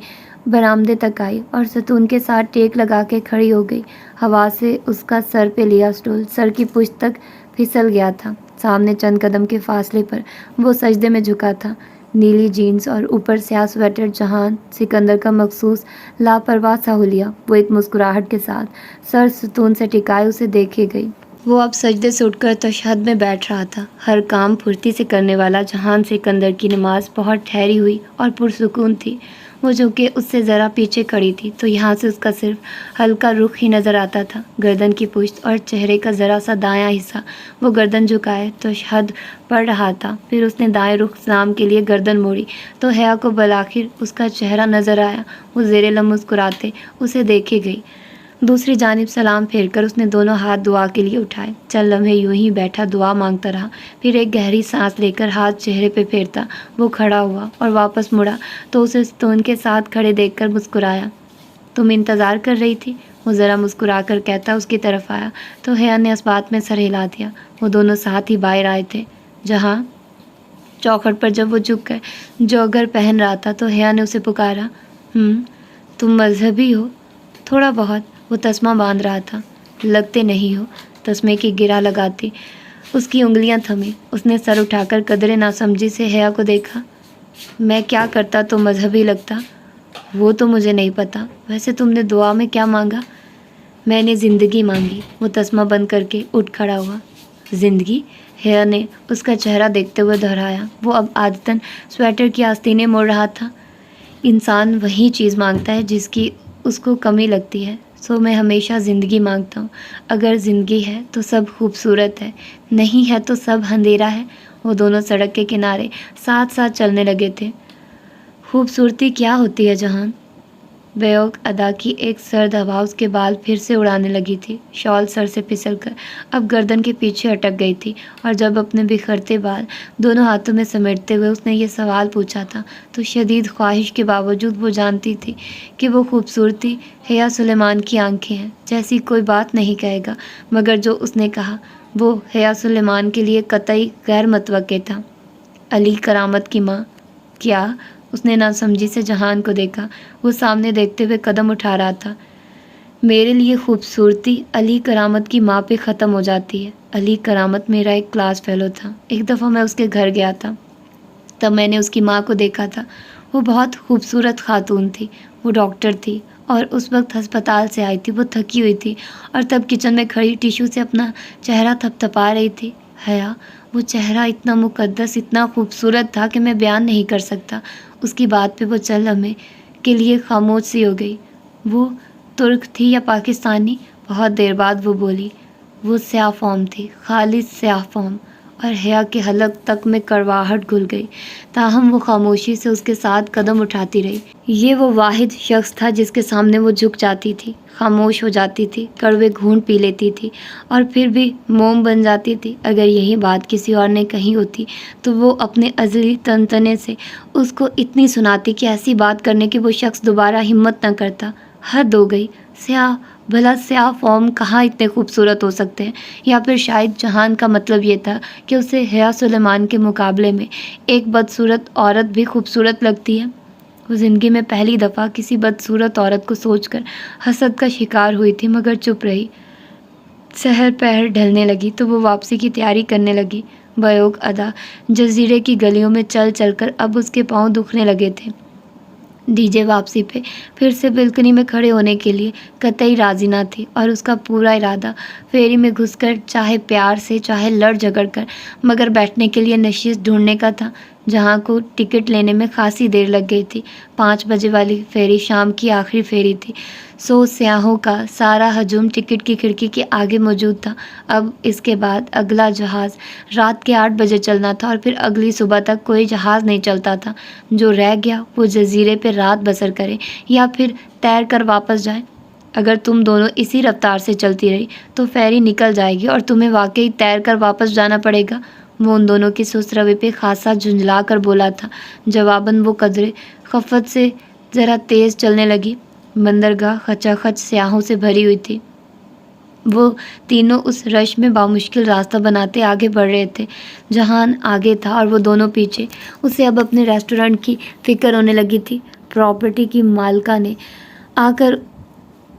برآمدے تک آئی اور ستون کے ساتھ ٹیک لگا کے کھڑی ہو گئی۔ ہوا سے اس کا سر پہ لیا اسٹول سر کی پشت تک پھسل گیا تھا۔ سامنے چند قدم کے فاصلے پر وہ سجدے میں جھکا تھا، نیلی جینز اور اوپر سیاہ سویٹر۔ جہان سکندر کا مخصوص لاپرواہ سا حلیہ۔ وہ ایک مسکراہٹ کے ساتھ سر ستون سے ٹکائے اسے دیکھے گئی۔ وہ اب سجدے سے اٹھ کر تشہد میں بیٹھ رہا تھا، ہر کام پھرتی سے کرنے والا۔ جہان سکندر کی نماز بہت ٹھہری ہوئی اور پرسکون تھی۔ وہ جو کہ اس سے ذرا پیچھے کھڑی تھی تو یہاں سے اس کا صرف ہلکا رخ ہی نظر آتا تھا، گردن کی پشت اور چہرے کا ذرا سا دایاں حصہ۔ وہ گردن جھکائے تو حد پڑ رہا تھا، پھر اس نے دائیں رخسام کے لیے گردن موڑی تو حیا کو بالآخر اس کا چہرہ نظر آیا۔ وہ زیر لب مسکراتے اسے دیکھے گئی۔ دوسری جانب سلام پھیر کر اس نے دونوں ہاتھ دعا کے لیے اٹھائے۔ چند لمحے یوں ہی بیٹھا دعا مانگتا رہا، پھر ایک گہری سانس لے کر ہاتھ چہرے پہ پھیرتا وہ کھڑا ہوا اور واپس مڑا تو اسے ستون کے ساتھ کھڑے دیکھ کر مسکرایا۔ تم انتظار کر رہی تھی؟ وہ ذرا مسکرا کر کہتا اس کی طرف آیا تو حیا نے اس بات میں سر ہلا دیا۔ وہ دونوں ساتھ ہی باہر آئے تھے، جہاں چوکھٹ پر جب وہ جھک کر جوگر پہن رہا تھا تو حیا نے اسے پکارا، تم مذہبی ہو؟ تھوڑا بہت۔ وہ تسمہ باندھ رہا تھا۔ لگتے نہیں ہو۔ تسمے کی گرہ لگاتی اس کی انگلیاں تھمیں۔ اس نے سر اٹھا کر قدرے ناسمجھی سے حیا کو دیکھا۔ میں کیا کرتا تو مذہبی لگتا؟ وہ تو مجھے نہیں پتا۔ ویسے تم نے دعا میں کیا مانگا؟ میں نے زندگی مانگی۔ وہ تسمہ بند کر کے اٹھ کھڑا ہوا۔ زندگی؟ حیا نے اس کا چہرہ دیکھتے ہوئے دہرایا۔ وہ اب عادتاً سویٹر کی آستینیں موڑ رہا تھا۔ انسان وہی چیز مانگتا ہے جس کی اس کو کمی لگتی ہے، سو میں ہمیشہ زندگی مانگتا ہوں۔ اگر زندگی ہے تو سب خوبصورت ہے، نہیں ہے تو سب اندھیرا ہے۔ وہ دونوں سڑک کے کنارے ساتھ ساتھ چلنے لگے تھے۔ خوبصورتی کیا ہوتی ہے جہان؟ بیوق ادا کی ایک سرد ہوا اس کے بال پھر سے اڑانے لگی تھی۔ شال سر سے پھسل کر اب گردن کے پیچھے اٹک گئی تھی، اور جب اپنے بکھرتے بال دونوں ہاتھوں میں سمیٹتے ہوئے اس نے یہ سوال پوچھا تھا تو شدید خواہش کے باوجود وہ جانتی تھی کہ وہ خوبصورتی حیا سلیمان کی آنکھیں ہیں جیسی کوئی بات نہیں کہے گا، مگر جو اس نے کہا وہ حیا سلیمان کے لیے قطعی غیر متوقع تھا۔ علی کرامت کی ماں؟ کیا؟ اس نے ناسمجھی سے جہان کو دیکھا۔ وہ سامنے دیکھتے ہوئے قدم اٹھا رہا تھا۔ میرے لیے خوبصورتی علی کرامت کی ماں پہ ختم ہو جاتی ہے۔ علی کرامت میرا ایک کلاس فیلو تھا۔ ایک دفعہ میں اس کے گھر گیا تھا، تب میں نے اس کی ماں کو دیکھا تھا۔ وہ بہت خوبصورت خاتون تھی۔ وہ ڈاکٹر تھی اور اس وقت ہسپتال سے آئی تھی۔ وہ تھکی ہوئی تھی اور تب کچن میں کھڑی ٹیشو سے اپنا چہرہ تھپ تھپا رہی تھی۔ حیا، وہ چہرہ اتنا مقدس، اتنا خوبصورت تھا کہ میں بیان نہیں کر سکتا۔ اس کی بات پہ وہ چند لمحے کے لیے خاموش سی ہو گئی۔ وہ ترک تھی یا پاکستانی؟ بہت دیر بعد وہ بولی، وہ سیاہ فام تھی، خالص سیاہ فام، اور حیا کے حلق تک میں کڑواہٹ گھل گئی، تاہم وہ خاموشی سے اس کے ساتھ قدم اٹھاتی رہی۔ یہ وہ واحد شخص تھا جس کے سامنے وہ جھک جاتی تھی، خاموش ہو جاتی تھی، کڑوے گھونٹ پی لیتی تھی اور پھر بھی موم بن جاتی تھی۔ اگر یہی بات کسی اور نے کہی ہوتی تو وہ اپنے ازلی تنتنے سے اس کو اتنی سناتی کہ ایسی بات کرنے کی وہ شخص دوبارہ ہمت نہ کرتا۔ حد ہو گئی۔ سیاہ، بھلا سیاہ فام کہاں اتنے خوبصورت ہو سکتے ہیں؟ یا پھر شاید جہان کا مطلب یہ تھا کہ اسے حیا سلیمان کے مقابلے میں ایک بدصورت عورت بھی خوبصورت لگتی ہے۔ وہ زندگی میں پہلی دفعہ کسی بدصورت عورت کو سوچ کر حسد کا شکار ہوئی تھی، مگر چپ رہی۔ سحر پہر ڈھلنے لگی تو وہ واپسی کی تیاری کرنے لگی۔ بیوق ادا جزیرے کی گلیوں میں چل چل کر اب اس کے پاؤں دکھنے لگے تھے۔ ڈی جے واپسی پہ پھر سے بالکنی میں کھڑے ہونے کے لیے قطعی راضی نہ تھی، اور اس کا پورا ارادہ فیری میں گھس کر چاہے پیار سے چاہے لڑ جھگڑ کر مگر بیٹھنے کے لیے نشست ڈھونڈنے کا تھا، جہاں کو ٹکٹ لینے میں خاصی دیر لگ گئی تھی۔ 5 بجے والی فیری شام کی آخری فیری تھی۔ 100 سیاحوں کا سارا ہجوم ٹکٹ کی کھڑکی کے آگے موجود تھا۔ اب اس کے بعد اگلا جہاز رات کے 8 بجے چلنا تھا، اور پھر اگلی صبح تک کوئی جہاز نہیں چلتا تھا۔ جو رہ گیا وہ جزیرے پہ رات بسر کرے یا پھر تیر کر واپس جائے۔ اگر تم دونوں اسی رفتار سے چلتی رہی تو فیری نکل جائے گی اور تمہیں واقعی تیر کر واپس جانا پڑے گا۔ وہ ان دونوں کی سست روی پہ خاصا جھنجھلا کر بولا تھا۔ جواباً وہ قدرے خفت سے ذرا تیز چلنے لگی۔ بندرگاہ خچا خچ سیاحوں سے بھری ہوئی تھی۔ وہ تینوں اس رش میں بامشکل راستہ بناتے آگے بڑھ رہے تھے۔ جہان آگے تھا اور وہ دونوں پیچھے۔ اسے اب اپنے ریسٹورنٹ کی فکر ہونے لگی تھی۔ پراپرٹی کی مالکہ نے آ کر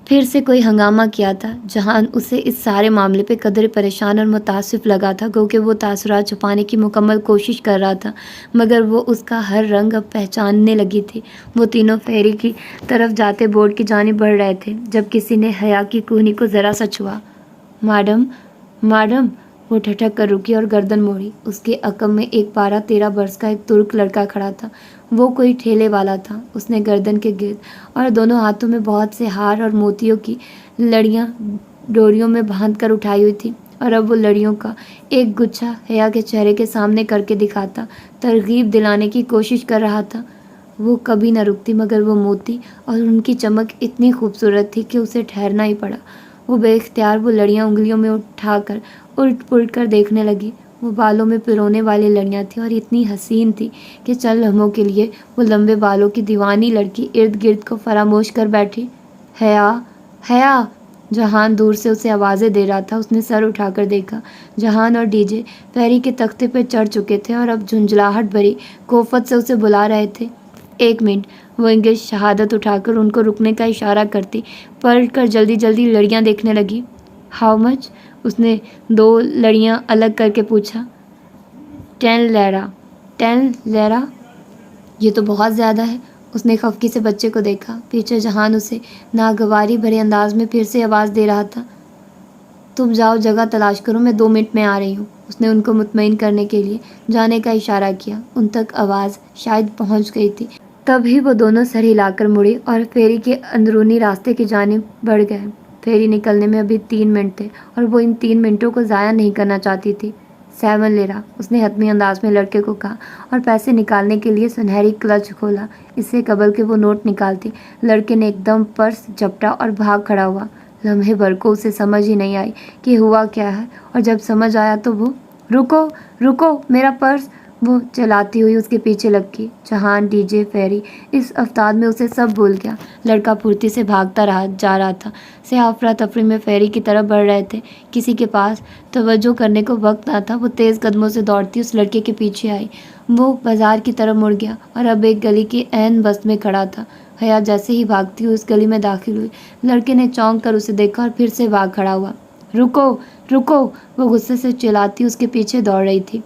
پھر سے کوئی ہنگامہ کیا تھا۔ جہان اسے اس سارے معاملے پہ قدرے پریشان اور متاسف لگا تھا، کیونکہ وہ تاثرات چھپانے کی مکمل کوشش کر رہا تھا، مگر وہ اس کا ہر رنگ اب پہچاننے لگی تھی۔ وہ تینوں فیری کی طرف جاتے بورڈ کی جانب بڑھ رہے تھے جب کسی نے حیا کی کہنی کو ذرا سا چھوا۔ Madam, madam! وہ ٹھٹک کر رکی اور گردن موڑی۔ اس کے عقب میں ایک 12-13 برس کا ایک ترک لڑکا کھڑا تھا۔ وہ کوئی ٹھیلے والا تھا۔ اس نے گردن کے گرد اور دونوں ہاتھوں میں بہت سے ہار اور موتیوں کی لڑیاں ڈوریوں میں باندھ کر اٹھائی ہوئی تھی، اور اب وہ لڑیوں کا ایک گچھا حیا کے چہرے کے سامنے کر کے دکھاتا، ترغیب دلانے کی کوشش کر رہا تھا۔ وہ کبھی نہ رکتی، مگر وہ موتی اور ان کی چمک اتنی خوبصورت تھی کہ اسے ٹھہرنا ہی پڑا۔ وہ بے اختیار وہ لڑیاں انگلیوں میں اٹھا کر الٹ پلٹ کر دیکھنے لگی۔ وہ بالوں میں پرونے والی لڑیاں تھیں اور اتنی حسین تھی کہ چند لمحوں کے لیے وہ لمبے بالوں کی دیوانی لڑکی ارد گرد کو فراموش کر بیٹھی۔ حیا، حیا! جہان دور سے اسے آوازیں دے رہا تھا۔ اس نے سر اٹھا کر دیکھا۔ جہان اور ڈی جے فیری کے تختے پہ چڑھ چکے تھے اور اب جھنجھلاہٹ بھری کوفت سے اسے بلا رہے تھے۔ 1 منٹ! وہ انگلش شہادت اٹھا کر ان کو رکنے کا اشارہ کرتی پلٹ کر جلدی جلدی لڑیاں دیکھنے لگی۔ How much? اس نے 2 لڑیاں الگ کر کے پوچھا۔ 10 لیرہ۔ 10 لیرہ؟ یہ تو بہت زیادہ ہے۔ اس نے خفگی سے بچے کو دیکھا۔ پیچھے جہان اسے ناگواری بھرے انداز میں پھر سے آواز دے رہا تھا۔ تم جاؤ، جگہ تلاش کرو، میں 2 منٹ میں آ رہی ہوں۔ اس نے ان کو مطمئن کرنے کے لیے جانے کا اشارہ کیا۔ ان تک آواز شاید پہنچ گئی تھی۔ تبھی وہ دونوں سر ہلا کر مڑی اور فیری کے اندرونی راستے کی جانب بڑھ گئے۔ فیری نکلنے میں ابھی 3 منٹ تھے اور وہ ان 3 منٹوں کو ضائع نہیں کرنا چاہتی تھی۔ 7 لیرہ، اس نے حتمی انداز میں لڑکے کو کہا اور پیسے نکالنے کے لیے سنہری کلچ کھولا۔ اس سے قبل کہ وہ نوٹ نکالتی، لڑکے نے ایک دم پرس جھپٹا اور بھاگ کھڑا ہوا۔ لمحے بھر کو اسے سمجھ ہی نہیں آئی کہ ہوا کیا ہے، اور جب سمجھ آیا تو وہ رکو رکو، میرا پرس! وہ چلاتی ہوئی اس کے پیچھے لپکی۔ جہان، ڈی جے، فیری، اس افتاد میں اسے سب بھول گیا۔ لڑکا پھرتی سے بھاگتا جا رہا تھا۔ سیاح افراتفری میں فیری کی طرف بڑھ رہے تھے۔ کسی کے پاس توجہ کرنے کو وقت نہ تھا۔ وہ تیز قدموں سے دوڑتی اس لڑکے کے پیچھے آئی۔ وہ بازار کی طرف مڑ گیا اور اب ایک گلی کی عین وسط میں کھڑا تھا۔ حیا جیسے ہی بھاگتی ہوئی اس گلی میں داخل ہوئی، لڑکے نے چونک کر اسے دیکھا اور پھر سے بھاگ کھڑا ہوا۔ رکو رکو! وہ غصے سے چلاتی اس کے پیچھے دوڑ رہی تھی۔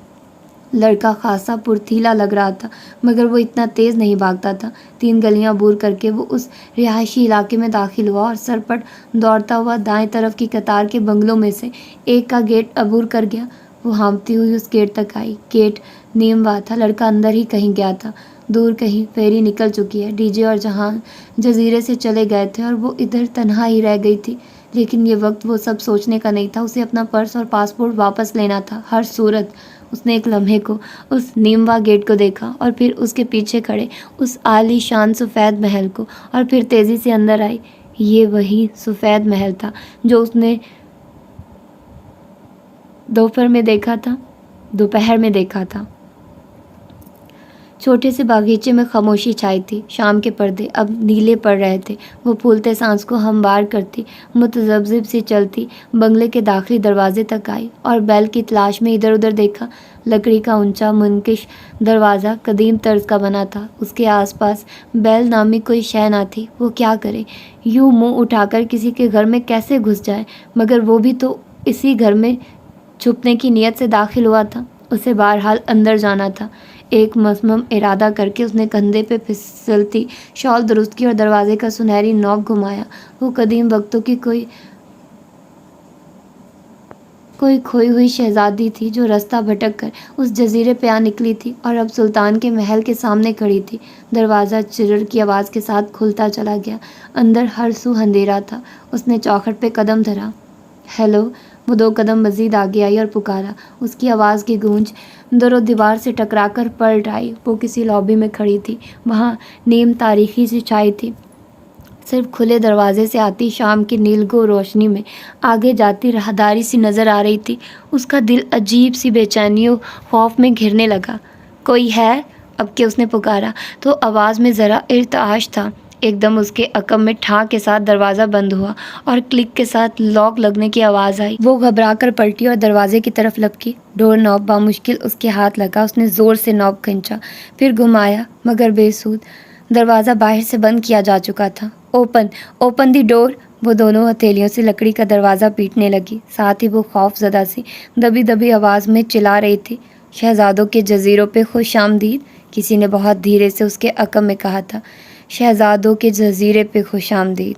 لڑکا خاصا پرتیلا لگ رہا تھا، مگر وہ اتنا تیز نہیں بھاگتا تھا۔ 3 گلیاں عبور کر کے وہ اس رہائشی علاقے میں داخل ہوا اور سرپٹ دوڑتا ہوا دائیں طرف کی قطار کے بنگلوں میں سے ایک کا گیٹ عبور کر گیا۔ وہ ہانپتی ہوئی اس گیٹ تک آئی۔ گیٹ نیم وا تھا۔ لڑکا اندر ہی کہیں گیا تھا۔ دور کہیں فیری نکل چکی ہے۔ ڈی جے اور جہان جزیرے سے چلے گئے تھے اور وہ ادھر تنہا ہی رہ گئی تھی۔ لیکن یہ وقت وہ سب سوچنے کا نہیں تھا۔ اسے اپنا پرس اور پاسپورٹ واپس لینا تھا، ہر صورت۔ اس نے ایک لمحے کو اس نیموا گیٹ کو دیکھا اور پھر اس کے پیچھے کھڑے اس عالی شان سفید محل کو، اور پھر تیزی سے اندر آئی۔ یہ وہی سفید محل تھا جو اس نے دوپہر میں دیکھا تھا۔ چھوٹے سے باغیچے میں خاموشی چھائی تھی۔ شام کے پردے اب نیلے پڑ رہے تھے۔ وہ پھولتے سانس کو ہموار کرتی متذبذب سی چلتی بنگلے کے داخلی دروازے تک آئی اور بیل کی تلاش میں ادھر ادھر دیکھا۔ لکڑی کا اونچا منقش دروازہ قدیم طرز کا بنا تھا۔ اس کے آس پاس بیل نامی کوئی شے نہ تھی۔ وہ کیا کرے؟ یوں منہ اٹھا کر کسی کے گھر میں کیسے گھس جائے؟ مگر وہ بھی تو اسی گھر میں چھپنے کی نیت سے داخل ہوا تھا۔ اسے بہرحال اندر جانا تھا۔ ایک مصمم ارادہ کر کے اس نے کندھے پہ پھسلتی شال درست کی اور دروازے کا سنہری نوب گھمایا۔ وہ قدیم وقتوں کی کوئی کھوئی ہوئی شہزادی تھی جو رستہ بھٹک کر اس جزیرے پہ آ نکلی تھی اور اب سلطان کے محل کے سامنے کھڑی تھی۔ دروازہ چرر کی آواز کے ساتھ کھلتا چلا گیا۔ اندر ہر سو اندھیرا تھا۔ اس نے چوکھٹ پہ قدم دھرا۔ ہیلو! وہ 2 قدم مزید آگے آئی اور پکارا۔ اس کی آواز کی گونج در و دیوار سے ٹکرا کر پلٹ آئی۔ وہ کسی لابی میں کھڑی تھی۔ وہاں نیم تاریکی سی چھائی تھی۔ صرف کھلے دروازے سے آتی شام کی نیلگو روشنی میں آگے جاتی راہداری سی نظر آ رہی تھی۔ اس کا دل عجیب سی بے چینی و خوف میں گھرنے لگا۔ کوئی ہے؟ اب کہ اس نے پکارا تو آواز میں ذرا ارتعاش تھا۔ ایک دم اس کے عقب میں ٹھاں کے ساتھ دروازہ بند ہوا اور کلک کے ساتھ لاک لگنے کی آواز آئی۔ وہ گھبرا کر پلٹی اور دروازے کی طرف لپکی۔ ڈور نوب بامشکل اس کے ہاتھ لگا۔ اس نے زور سے نوب کھینچا، پھر گھمایا، مگر بے سود۔ دروازہ باہر سے بند کیا جا چکا تھا۔ اوپن دی ڈور! وہ دونوں ہتھیلیوں سے لکڑی کا دروازہ پیٹنے لگی۔ ساتھ ہی وہ خوف زدہ سی دبی دبی آواز میں چلا رہی تھی۔ شہزادوں کے جزیروں پہ خوش آمدید! کسی نے بہت دھیرے سے اس کے عقب میں کہا تھا۔ شہزادوں کے جزیرے پہ خوش آمدید!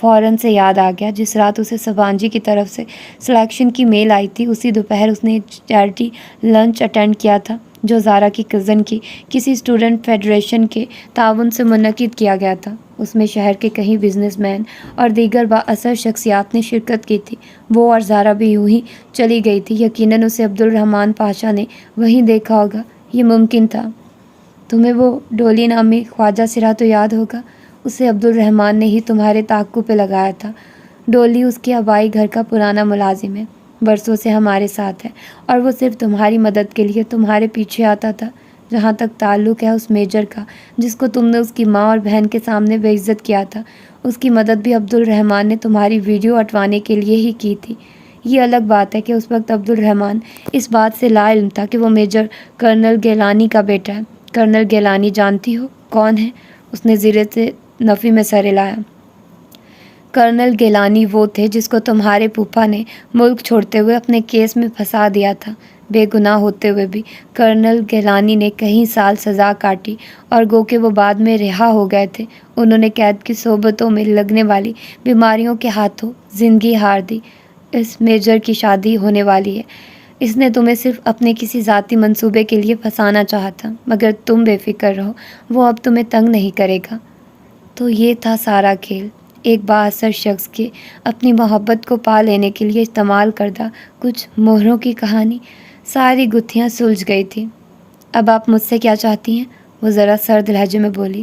فوراً سے یاد آ گیا جس رات اسے سبانجی کی طرف سے سلیکشن کی میل آئی تھی، اسی دوپہر اس نے چیریٹی لنچ اٹینڈ کیا تھا جو زارا کی کزن کی کسی اسٹوڈنٹ فیڈریشن کے تعاون سے منعقد کیا گیا تھا۔ اس میں شہر کے کئی بزنس مین اور دیگر بااثر شخصیات نے شرکت کی تھی۔ وہ اور زارا بھی یوں ہی چلی گئی تھی۔ یقیناً اسے عبدالرحمن پاشا نے وہیں دیکھا ہوگا، یہ ممکن تھا۔ تمہیں وہ ڈولی نامی خواجہ سرا تو یاد ہوگا، اسے عبدالرحمن نے ہی تمہارے طاقو پہ لگایا تھا۔ ڈولی اس کے آبائی گھر کا پرانا ملازم ہے، برسوں سے ہمارے ساتھ ہے، اور وہ صرف تمہاری مدد کے لیے تمہارے پیچھے آتا تھا۔ جہاں تک تعلق ہے اس میجر کا جس کو تم نے اس کی ماں اور بہن کے سامنے بے عزت کیا تھا، اس کی مدد بھی عبدالرحمن نے تمہاری ویڈیو ہٹوانے کے لیے ہی کی تھی۔ یہ الگ بات ہے کہ اس وقت عبدالرحمن اس بات سے لا علم تھا کہ وہ میجر کرنل گیلانی کا بیٹا ہے۔ کرنل گیلانی جانتی ہو کون ہے؟ اس نے زیر سے نفی میں سر ہلایا۔ کرنل گیلانی وہ تھے جس کو تمہارے پھوپھا نے ملک چھوڑتے ہوئے اپنے کیس میں پھنسا دیا تھا۔ بے گناہ ہوتے ہوئے بھی کرنل گیلانی نے کئی سال سزا کاٹی اور گو کہ وہ بعد میں رہا ہو گئے تھے۔ انہوں نے قید کی صحبتوں میں لگنے والی بیماریوں کے ہاتھوں زندگی ہار دی۔ اس میجر کی شادی ہونے والی ہے۔ اس نے تمہیں صرف اپنے کسی ذاتی منصوبے کے لیے پھنسانا چاہا تھا، مگر تم بے فکر رہو، وہ اب تمہیں تنگ نہیں کرے گا۔ تو یہ تھا سارا کھیل، ایک بااثر شخص کے اپنی محبت کو پا لینے کے لیے استعمال کردہ کچھ مہروں کی کہانی۔ ساری گتھیاں سلجھ گئی تھیں۔ اب آپ مجھ سے کیا چاہتی ہیں؟ وہ ذرا سرد لہجے میں بولی۔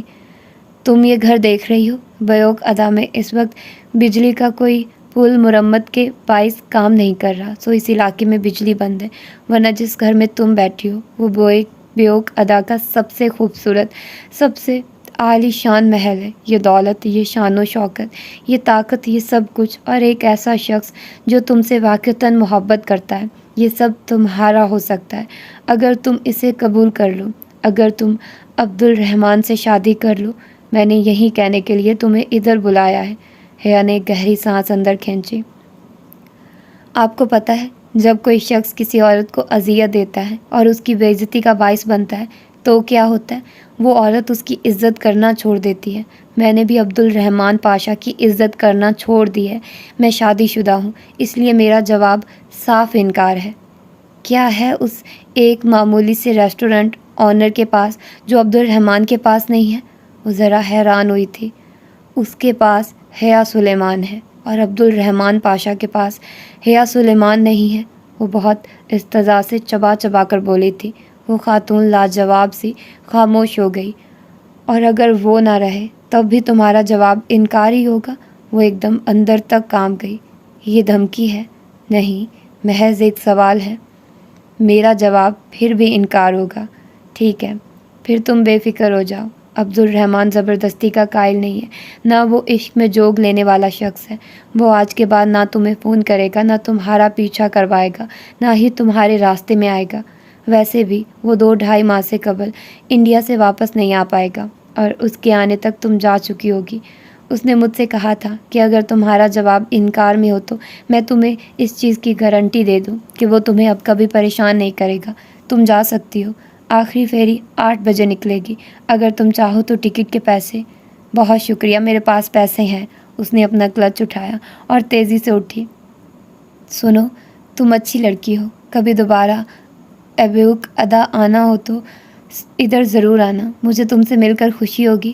تم یہ گھر دیکھ رہی ہو، بیوق ادا میں اس وقت بجلی کا کوئی پل مرمت کے باعث کام نہیں کر رہا، سو اس علاقے میں بجلی بند ہے، ورنہ جس گھر میں تم بیٹھی ہو وہ بیوق ادا کا سب سے خوبصورت، سب سے عالی شان محل ہے۔ یہ دولت، یہ شان و شوکت، یہ طاقت، یہ سب کچھ، اور ایک ایسا شخص جو تم سے واقعتاً محبت کرتا ہے، یہ سب تمہارا ہو سکتا ہے اگر تم اسے قبول کر لو، اگر تم عبدالرحمن سے شادی کر لو۔ میں نے یہی کہنے کے لیے تمہیں ادھر بلایا ہے۔ حیا نے ایک گہری سانس اندر کھینچی۔ آپ کو پتہ ہے جب کوئی شخص کسی عورت کو اذیت دیتا ہے اور اس کی بے عزتی کا باعث بنتا ہے تو کیا ہوتا ہے؟ وہ عورت اس کی عزت کرنا چھوڑ دیتی ہے۔ میں نے بھی عبدالرحمن پاشا کی عزت کرنا چھوڑ دی ہے۔ میں شادی شدہ ہوں، اس لیے میرا جواب صاف انکار ہے۔ کیا ہے اس ایک معمولی سے ریسٹورنٹ آنر کے پاس جو عبدالرحمن کے پاس نہیں ہے؟ وہ ذرا حیران ہوئی تھی۔ اس کے پاس حیا سلیمان ہے اور عبدالرحمن پاشا کے پاس حیا سلیمان نہیں ہے۔ وہ بہت استضاء سے چبا چبا کر بولی تھی۔ وہ خاتون لاجواب سی خاموش ہو گئی۔ اور اگر وہ نہ رہے تب بھی تمہارا جواب انکار ہی ہوگا؟ وہ ایک دم اندر تک کانپ گئی۔ یہ دھمکی ہے؟ نہیں، محض ایک سوال ہے۔ میرا جواب پھر بھی انکار ہوگا۔ ٹھیک ہے، پھر تم بے فکر ہو جاؤ۔ عبدالرحمن زبردستی کا قائل نہیں ہے، نہ وہ عشق میں جوگ لینے والا شخص ہے۔ وہ آج کے بعد نہ تمہیں فون کرے گا، نہ تمہارا پیچھا کروائے گا، نہ ہی تمہارے راستے میں آئے گا۔ ویسے بھی وہ 2-2.5 ماہ سے قبل انڈیا سے واپس نہیں آ پائے گا، اور اس کے آنے تک تم جا چکی ہوگی۔ اس نے مجھ سے کہا تھا کہ اگر تمہارا جواب انکار میں ہو تو میں تمہیں اس چیز کی گارنٹی دے دوں کہ وہ تمہیں اب کبھی پریشان نہیں کرے گا۔ تم جا سکتی ہو۔ آخری فیری 8 بجے نکلے گی۔ اگر تم چاہو تو ٹکٹ کے پیسے۔ بہت شکریہ، میرے پاس پیسے ہیں۔ اس نے اپنا کلچ اٹھایا اور تیزی سے اٹھی۔ سنو، تم اچھی لڑکی ہو، کبھی دوبارہ بیوق ادا آنا ہو تو ادھر ضرور آنا، مجھے تم سے مل کر خوشی ہوگی۔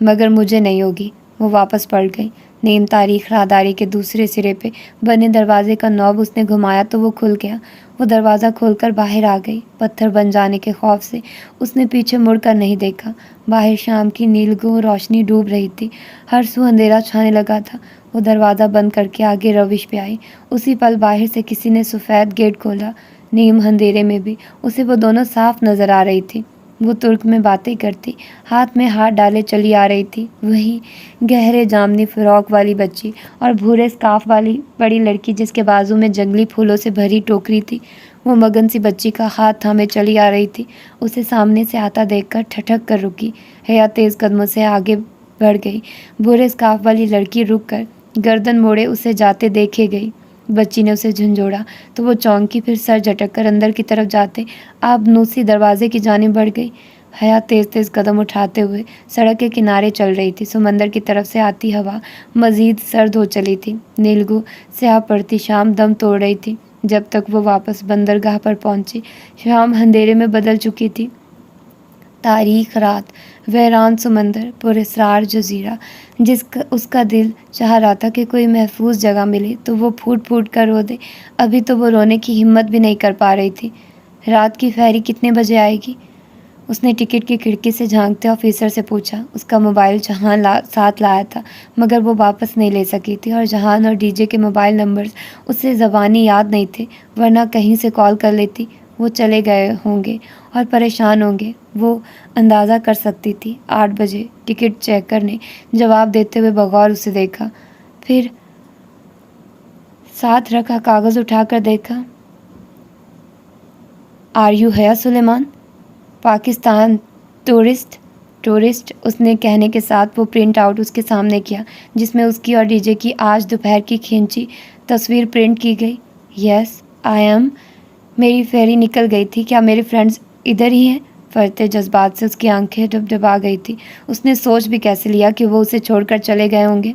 مگر مجھے نہیں ہوگی۔ وہ واپس پلٹ گئی۔ نیم تاریخ راہداری کے دوسرے سرے پہ بنے دروازے کا نوب اس نے گھمایا تو وہ کھل گیا۔ وہ دروازہ کھول کر باہر آ گئی۔ پتھر بن جانے کے خوف سے اس نے پیچھے مڑ کر نہیں دیکھا۔ باہر شام کی نیلگوں روشنی ڈوب رہی تھی، ہر سو اندھیرا چھانے لگا تھا۔ وہ دروازہ بند کر کے آگے روش پہ آئی۔ اسی پل باہر سے کسی نے سفید گیٹ کھولا۔ نیم اندھیرے میں بھی اسے وہ دونوں صاف نظر آ رہی تھی۔ وہ ترک میں باتیں کرتی، ہاتھ میں ہاتھ ڈالے چلی آ رہی تھی۔ وہی گہرے جامنی فراق والی بچی اور بھورے اسکارف والی بڑی لڑکی جس کے بازو میں جنگلی پھولوں سے بھری ٹوکری تھی، وہ مگن سی بچی کا ہاتھ تھامے چلی آ رہی تھی۔ اسے سامنے سے آتا دیکھ کر ٹھٹک کر رکی۔ حیا تیز قدموں سے آگے بڑھ گئی۔ بھورے اسکارف والی لڑکی رک کر گردن موڑے اسے جاتے دیکھے گئی۔ بچی نے اسے جھنجھوڑا تو وہ چونکی، پھر سر جھٹک کر اندر کی طرف جاتے آب نوسی دروازے کی جانب بڑھ گئی۔ حیا تیز تیز قدم اٹھاتے ہوئے سڑک کے کنارے چل رہی تھی۔ سمندر کی طرف سے آتی ہوا مزید سرد ہو چلی تھی۔ نیلگو سیاہ پڑتی شام دم توڑ رہی تھی۔ جب تک وہ واپس بندرگاہ پر پہنچی، شام اندھیرے میں بدل چکی تھی۔ تاریک رات، ویران سمندر، پراسرار جزیرہ، اس کا دل چاہ رہا تھا کہ کوئی محفوظ جگہ ملے تو وہ پھوٹ پھوٹ کر رو دے۔ ابھی تو وہ رونے کی ہمت بھی نہیں کر پا رہی تھی۔ رات کی فیری کتنے بجے آئے گی؟ اس نے ٹکٹ کی کھڑکی سے جھانکتے آفیسر سے پوچھا۔ اس کا موبائل جہان ساتھ لایا تھا، مگر وہ واپس نہیں لے سکی تھی، اور جہان اور ڈی جے کے موبائل نمبرز اسے زبانی یاد نہیں تھے، ورنہ کہیں سے کال کر لیتی۔ وہ چلے گئے ہوں گے اور پریشان ہوں گے، وہ اندازہ کر سکتی تھی۔ 8 بجے۔ ٹکٹ چیکر نے جواب دیتے ہوئے بغور اسے دیکھا، پھر ساتھ رکھا کاغذ اٹھا کر دیکھا۔ آر یو حیا سلیمان؟ پاکستان ٹورسٹ، اس نے کہنے کے ساتھ وہ پرنٹ آؤٹ اس کے سامنے کیا، جس میں اس کی اور ڈی جے کی آج دوپہر کی کھینچی تصویر پرنٹ کی گئی۔ یس آئی ایم۔ میری فیری نکل گئی تھی، کیا میرے فرینڈز ادھر ہی ہیں؟ فرتے جذبات سے اس کی آنکھیں ڈبڈبا گئی تھی۔ اس نے سوچ بھی کیسے لیا کہ وہ اسے چھوڑ کر چلے گئے ہوں گے۔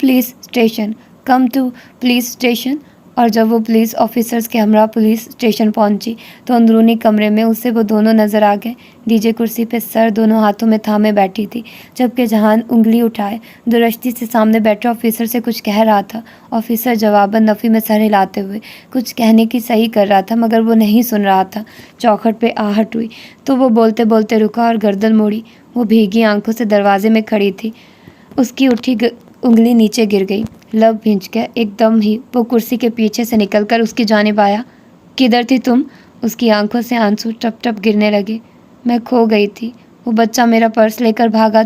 Police station, come to police station. اور جب وہ پولیس آفیسرز کے ہمراہ پولیس اسٹیشن پہنچی تو اندرونی کمرے میں اسے وہ دونوں نظر آ گئے۔ ڈی جے کرسی پہ سر دونوں ہاتھوں میں تھامے بیٹھی تھی، جبکہ جہان انگلی اٹھائے درشتی سے سامنے بیٹھے آفیسر سے کچھ کہہ رہا تھا۔ آفیسر جواباً نفی میں سر ہلاتے ہوئے کچھ کہنے کی صحیح کر رہا تھا، مگر وہ نہیں سن رہا تھا۔ چوکھٹ پہ آہٹ ہوئی تو وہ بولتے بولتے رکا اور گردن موڑی۔ وہ بھیگی آنکھوں سے دروازے میں کھڑی تھی۔ اس کی اٹھی انگلی نیچے گر گئی۔ لب بھنچ گیا۔ ایک دم ہی وہ کرسی کے پیچھے سے نکل کر اس کی جانب آیا۔ کدھر تھی تم؟ اس کی آنکھوں سے آنسو ٹپ ٹپ گرنے لگے۔ میں کھو گئی تھی، وہ بچہ میرا پرس لے کر بھاگا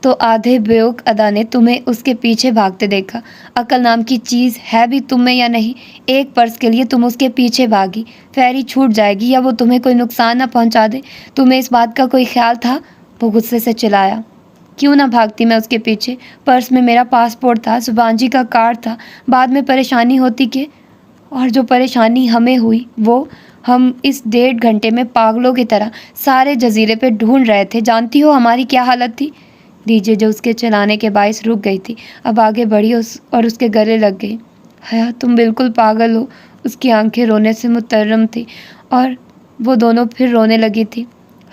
تو آدھے بیوق ادا نے تمہیں اس کے پیچھے بھاگتے دیکھا۔ عقل نام کی چیز ہے بھی تم میں یا نہیں؟ ایک پرس کے لیے تم اس کے پیچھے بھاگی، فیری چھوٹ جائے گی یا وہ تمہیں کوئی نقصان نہ پہنچا دے۔ تمہیں اس بات کا کوئی خیال تھا؟ وہ غصے سے چلایا۔ کیوں نہ بھاگتی میں اس کے پیچھے؟ پرس میں میرا پاسپورٹ تھا، زبان جی کا کارڈ تھا، بعد میں پریشانی ہوتی کہ… اور جو پریشانی ہمیں ہوئی وہ ہم اس 1.5 گھنٹے میں پاگلوں کی طرح سارے جزیرے پہ ڈھونڈ رہے تھے۔ جانتی ہو ہماری کیا حالت تھی؟ ڈی جے جو اس کے چلانے کے باعث رک گئی تھی، اب آگے بڑھی اور اس کے گلے لگ گئی۔ حیا تم بالکل پاگل ہو۔ اس کی آنکھیں رونے سے مترم تھی اور وہ دونوں پھر رونے لگی تھی۔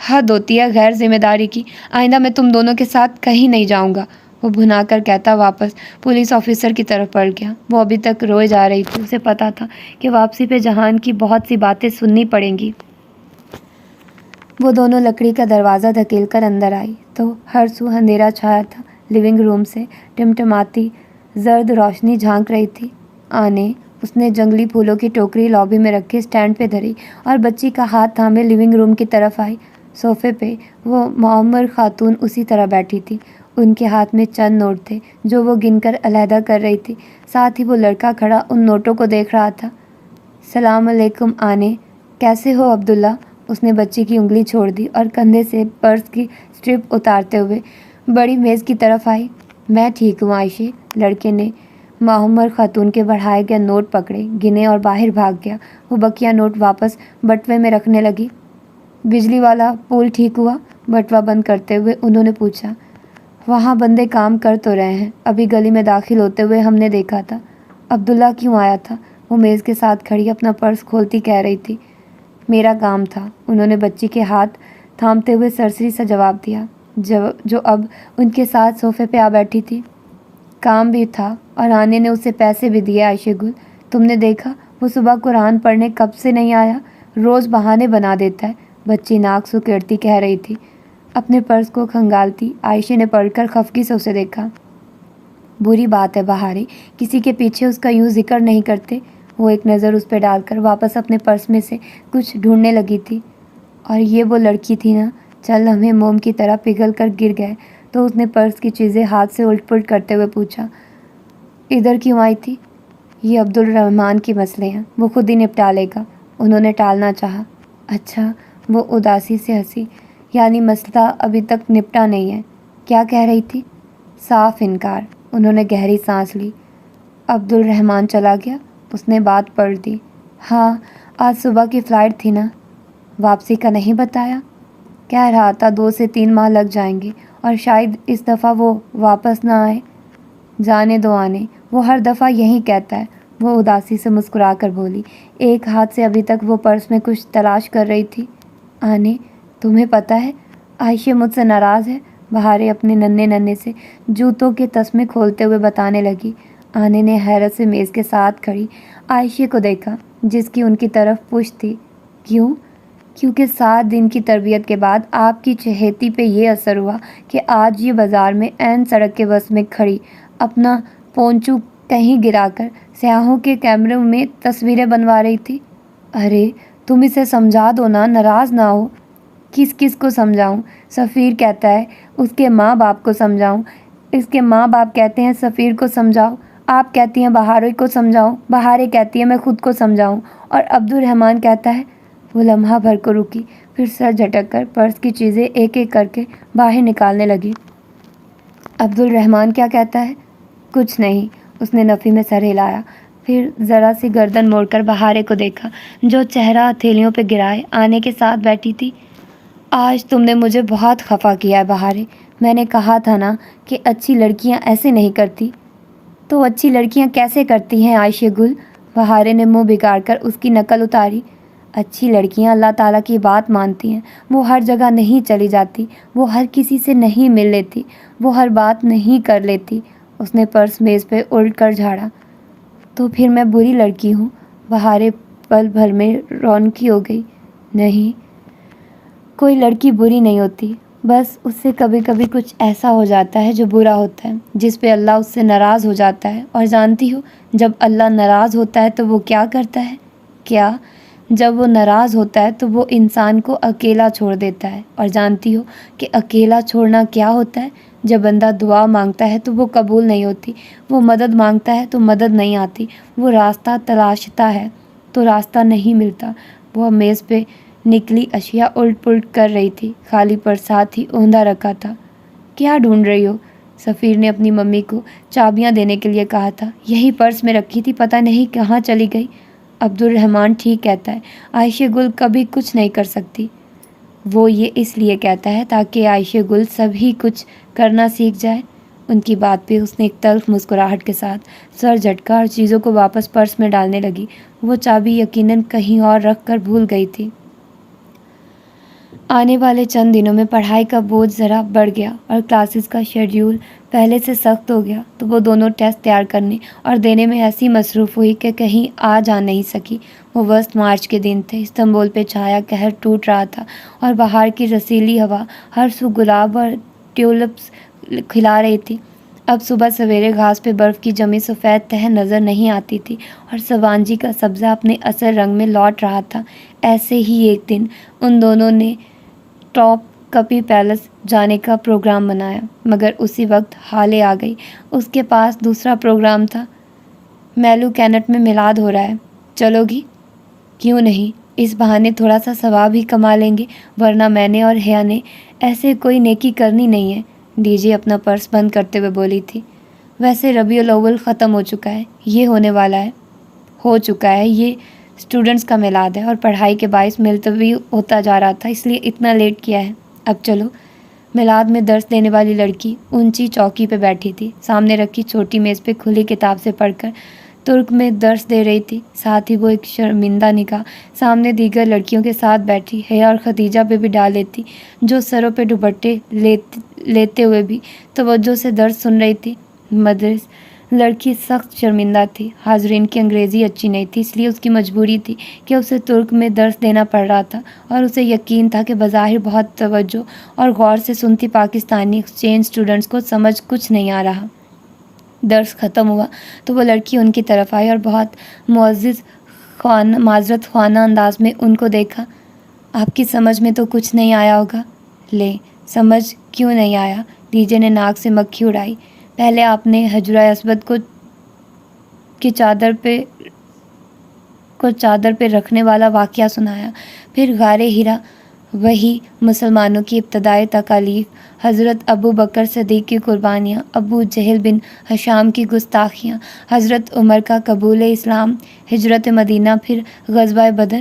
حد ہوتی ہے غیر ذمہ داری کی، آئندہ میں تم دونوں کے ساتھ کہیں نہیں جاؤں گا، وہ بھنا کر کہتا واپس پولیس آفیسر کی طرف بڑھ گیا۔ وہ ابھی تک روئے جا رہی تھی، اسے پتا تھا کہ واپسی پہ جہان کی بہت سی باتیں سننی پڑیں گی۔ وہ دونوں لکڑی کا دروازہ دھکیل کر اندر آئی تو ہر سو اندھیرا چھایا تھا۔ لیونگ روم سے ٹمٹماتی زرد روشنی جھانک رہی تھی۔ اس نے جنگلی پھولوں کی ٹوکری لابی میں رکھے اسٹینڈ پہ دھری اور بچی کا ہاتھ تھامے لیونگ روم کی طرف آئی۔ صوفے پہ وہ معمر خاتون اسی طرح بیٹھی تھی۔ ان کے ہاتھ میں چند نوٹ تھے جو وہ گن کر علیحدہ کر رہی تھی، ساتھ ہی وہ لڑکا کھڑا ان نوٹوں کو دیکھ رہا تھا۔ سلام علیکم کیسے ہو عبداللہ؟ اس نے بچی کی انگلی چھوڑ دی اور کندھے سے پرس کی سٹرپ اتارتے ہوئے بڑی میز کی طرف آئی۔ میں ٹھیک ہوں عائشہ۔ لڑکے نے معمر خاتون کے بڑھائے گئے نوٹ پکڑے، گنے اور باہر بھاگ گیا۔ وہ بقیہ نوٹ واپس بٹوے میں رکھنے لگی۔ بجلی والا پول ٹھیک ہوا؟ بٹوا بند کرتے ہوئے انہوں نے پوچھا۔ وہاں بندے کام کر تو رہے ہیں، ابھی گلی میں داخل ہوتے ہوئے ہم نے دیکھا تھا۔ عبداللہ کیوں آیا تھا؟ وہ میز کے ساتھ کھڑی اپنا پرس کھولتی کہہ رہی تھی۔ میرا کام تھا، انہوں نے بچی کے ہاتھ تھامتے ہوئے سرسری سا جواب دیا، جو اب ان کے ساتھ صوفے پہ آ بیٹھی تھی۔ کام بھی تھا اور آنے نے اسے پیسے بھی دیے عائشہ گل۔ تم نے دیکھا وہ صبح قرآن پڑھنے کب سے نہیں آیا؟ روز بہانے بنا دیتا ہے، بچی ناک سکیڑتی کہہ رہی تھی۔ اپنے پرس کو کھنگالتی عائشہ نے پڑھ کر خفگی سے اسے دیکھا۔ بری بات ہے بہاری، کسی کے پیچھے اس کا یوں ذکر نہیں کرتے۔ وہ ایک نظر اس پہ ڈال کر واپس اپنے پرس میں سے کچھ ڈھونڈنے لگی تھی۔ اور یہ وہ لڑکی تھی نا؟ چل ہمیں موم کی طرح پگھل کر گر گئے تو اس نے پرس کی چیزیں ہاتھ سے الٹ پلٹ کرتے ہوئے پوچھا۔ ادھر کیوں آئی تھی؟ یہ عبدالرحمن کے مسئلے ہیں، وہ خود ہی نپٹا لے گا، انہوں نے ٹالنا چاہا۔ اچھا، وہ اداسی سے ہنسی، یعنی مسئلہ ابھی تک نپٹا نہیں ہے؟ کیا کہہ رہی تھی؟ صاف انکار۔ انہوں نے گہری سانس لی۔ عبدالرحمن چلا گیا؟ اس نے بات پلٹ دی۔ ہاں، آج صبح کی فلائٹ تھی نا؟ واپسی کا نہیں بتایا؟ کہہ رہا تھا 2 سے 3 ماہ لگ جائیں گے اور شاید اس دفعہ وہ واپس نہ آئے۔ جانے دو آنے، وہ ہر دفعہ یہی کہتا ہے، وہ اداسی سے مسکرا کر بولی۔ ایک ہاتھ سے ابھی تک وہ پرس میں کچھ تلاش کر رہی تھی۔ آنے، تمہیں پتہ ہے عائشہ مجھ سے ناراض ہے، بہارے اپنے ننھے سے جوتوں کے تسمے کھولتے ہوئے بتانے لگی۔ آنے نے حیرت سے میز کے ساتھ کھڑی عائشہ کو دیکھا جس کی ان کی طرف پشت تھی۔ کیوں؟ کیونکہ 7 دن کی تربیت کے بعد آپ کی چہیتی پہ یہ اثر ہوا کہ آج یہ بازار میں عین سڑک کے بس میں کھڑی اپنا پونچو کہیں گرا کر سیاحوں کے کیمروں میں تصویریں بنوا رہی تھی۔ ارے تم اسے سمجھا دو نا، ناراض نہ ہو۔ کس کو سمجھاؤں؟ سفیر کہتا ہے اس کے ماں باپ کو سمجھاؤں، اس کے ماں باپ کہتے ہیں سفیر کو سمجھاؤ، آپ کہتی ہیں بہارے کو سمجھاؤں، بہارے کہتی ہے میں خود کو سمجھاؤں، اور عبد الرحمن کہتا ہے۔ وہ لمحہ بھر کو رکی، پھر سر جھٹک کر پرس کی چیزیں ایک ایک کر کے باہر نکالنے لگی۔ عبد الرحمن کیا کہتا ہے؟ کچھ نہیں، اس نے نفی میں سر ہلایا، پھر ذرا سی گردن موڑ کر بہارے کو دیکھا جو چہرہ ہتھیلیوں پہ گرائے آنے کے ساتھ بیٹھی تھی۔ آج تم نے مجھے بہت خفا کیا ہے بہارے، میں نے کہا تھا نا کہ اچھی لڑکیاں ایسے نہیں کرتی۔ تو اچھی لڑکیاں کیسے کرتی ہیں عائشہ گل؟ بہارے نے منہ بگاڑ کر اس کی نقل اتاری۔ اچھی لڑکیاں اللہ تعالیٰ کی بات مانتی ہیں، وہ ہر جگہ نہیں چلی جاتی، وہ ہر کسی سے نہیں مل لیتی، وہ ہر بات نہیں کر لیتی۔ اس نے پرس میز پہ الٹ کر جھاڑا۔ تو پھر میں بری لڑکی ہوں؟ بہارے پل بھر میں رونقی ہو گئی۔ نہیں، کوئی لڑکی بری نہیں ہوتی، بس اس سے کبھی کبھی کچھ ایسا ہو جاتا ہے جو برا ہوتا ہے، جس پہ اللہ اس سے ناراض ہو جاتا ہے۔ اور جانتی ہو جب اللہ ناراض ہوتا ہے تو وہ کیا کرتا ہے؟ کیا؟ جب وہ ناراض ہوتا ہے تو وہ انسان کو اکیلا چھوڑ دیتا ہے۔ اور جانتی ہو کہ اکیلا چھوڑنا کیا ہوتا ہے؟ جب بندہ دعا مانگتا ہے تو وہ قبول نہیں ہوتی، وہ مدد مانگتا ہے تو مدد نہیں آتی، وہ راستہ تلاشتا ہے تو راستہ نہیں ملتا۔ وہ میز پہ نکلی اشیاء الٹ پلٹ کر رہی تھی، خالی پرس ساتھ ہی اوندھا رکھا تھا۔ کیا ڈھونڈ رہی ہو؟ سفیر نے اپنی ممی کو چابیاں دینے کے لیے کہا تھا، یہی پرس میں رکھی تھی، پتہ نہیں کہاں چلی گئی۔ عبد الرحمن ٹھیک کہتا ہے، عائشہ گل کبھی کچھ نہیں کر سکتی۔ وہ یہ اس لیے کہتا ہے تاکہ عائشہ گل سبھی کچھ کرنا سیکھ جائے۔ ان کی بات پہ اس نے ایک تلخ مسکراہٹ کے ساتھ سر جھٹکا اور چیزوں کو واپس پرس میں ڈالنے لگی۔ وہ چابی یقیناً کہیں اور رکھ کر بھول گئی تھی۔ آنے والے چند دنوں میں پڑھائی کا بوجھ ذرا بڑھ گیا اور کلاسز کا شیڈیول پہلے سے سخت ہو گیا، تو وہ دونوں ٹیسٹ تیار کرنے اور دینے میں ایسی مصروف ہوئی کہ کہیں آ جا نہیں سکی۔ وہ وسط مارچ کے دن تھے، استنبول پہ چھایا قہر ٹوٹ رہا تھا اور باہر کی رسیلی ہوا ہر سو گلاب اور ٹیولپس کھلا رہی تھی۔ اب صبح سویرے گھاس پہ برف کی جمی سفید تہ نظر نہیں آتی تھی اور سوانجی کا سبزہ اپنے اصل رنگ میں لوٹ رہا تھا۔ ایسے ہی ایک دن ان دونوں نے ٹاپ کپی پیلس جانے کا پروگرام بنایا، مگر اسی وقت حالے آ گئی۔ اس کے پاس دوسرا پروگرام تھا، میلو کینٹ میں میلاد ہو رہا ہے، چلو گی؟ کیوں نہیں، اس بہانے تھوڑا سا ثواب ہی کما لیں گے، ورنہ میں نے اور حیا نے ایسے کوئی نیکی کرنی نہیں ہے۔ ڈی جے اپنا پرس بند کرتے ہوئے بولی تھی۔ ویسے ربیع الاول ختم ہو چکا ہے، یہ ہونے والا ہے، ہو چکا ہے، یہ اسٹوڈنٹس کا میلاد ہے اور پڑھائی کے باعث ملتوی ہوتا جا رہا تھا، اس لیے اتنا لیٹ کیا ہے۔ اب چلو۔ میلاد میں درس دینے والی لڑکی اونچی چوکی پہ بیٹھی تھی، سامنے رکھی چھوٹی میز پہ کھلی کتاب سے پڑھ کر ترک میں درس دے رہی تھی۔ ساتھ ہی وہ ایک شرمندہ نگاہ سامنے دیگر لڑکیوں کے ساتھ بیٹھی حیا اور خدیجہ پہ بھی ڈال لیتی، جو سروں پہ دوپٹے لیتے ہوئے بھی توجہ سے درس سن رہی تھی۔ مدرس لڑکی سخت شرمندہ تھی، حاضرین کی انگریزی اچھی نہیں تھی، اس لیے اس کی مجبوری تھی کہ اسے ترک میں درس دینا پڑ رہا تھا، اور اسے یقین تھا کہ بظاہر بہت توجہ اور غور سے سنتی پاکستانی ایکسچینج اسٹوڈنٹس کو سمجھ کچھ نہیں آ رہا۔ درس ختم ہوا تو وہ لڑکی ان کی طرف آئی اور بہت معذرت خواہ انداز میں ان کو دیکھا۔ آپ کی سمجھ میں تو کچھ نہیں آیا ہوگا۔ لے، سمجھ کیوں نہیں آیا؟ ڈی جے نے ناک سے مکھی اڑائی۔ پہلے آپ نے حجرہ اسود کو چادر پہ رکھنے والا واقعہ سنایا، پھر غار ہرا، وہی مسلمانوں کی ابتدائی تکالیف، حضرت ابو بکر صدیق کی قربانیاں، ابو جہل بن ہشام کی گستاخیاں، حضرت عمر کا قبول اسلام، ہجرت مدینہ، پھر غزوہ بدر۔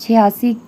86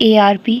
ARP।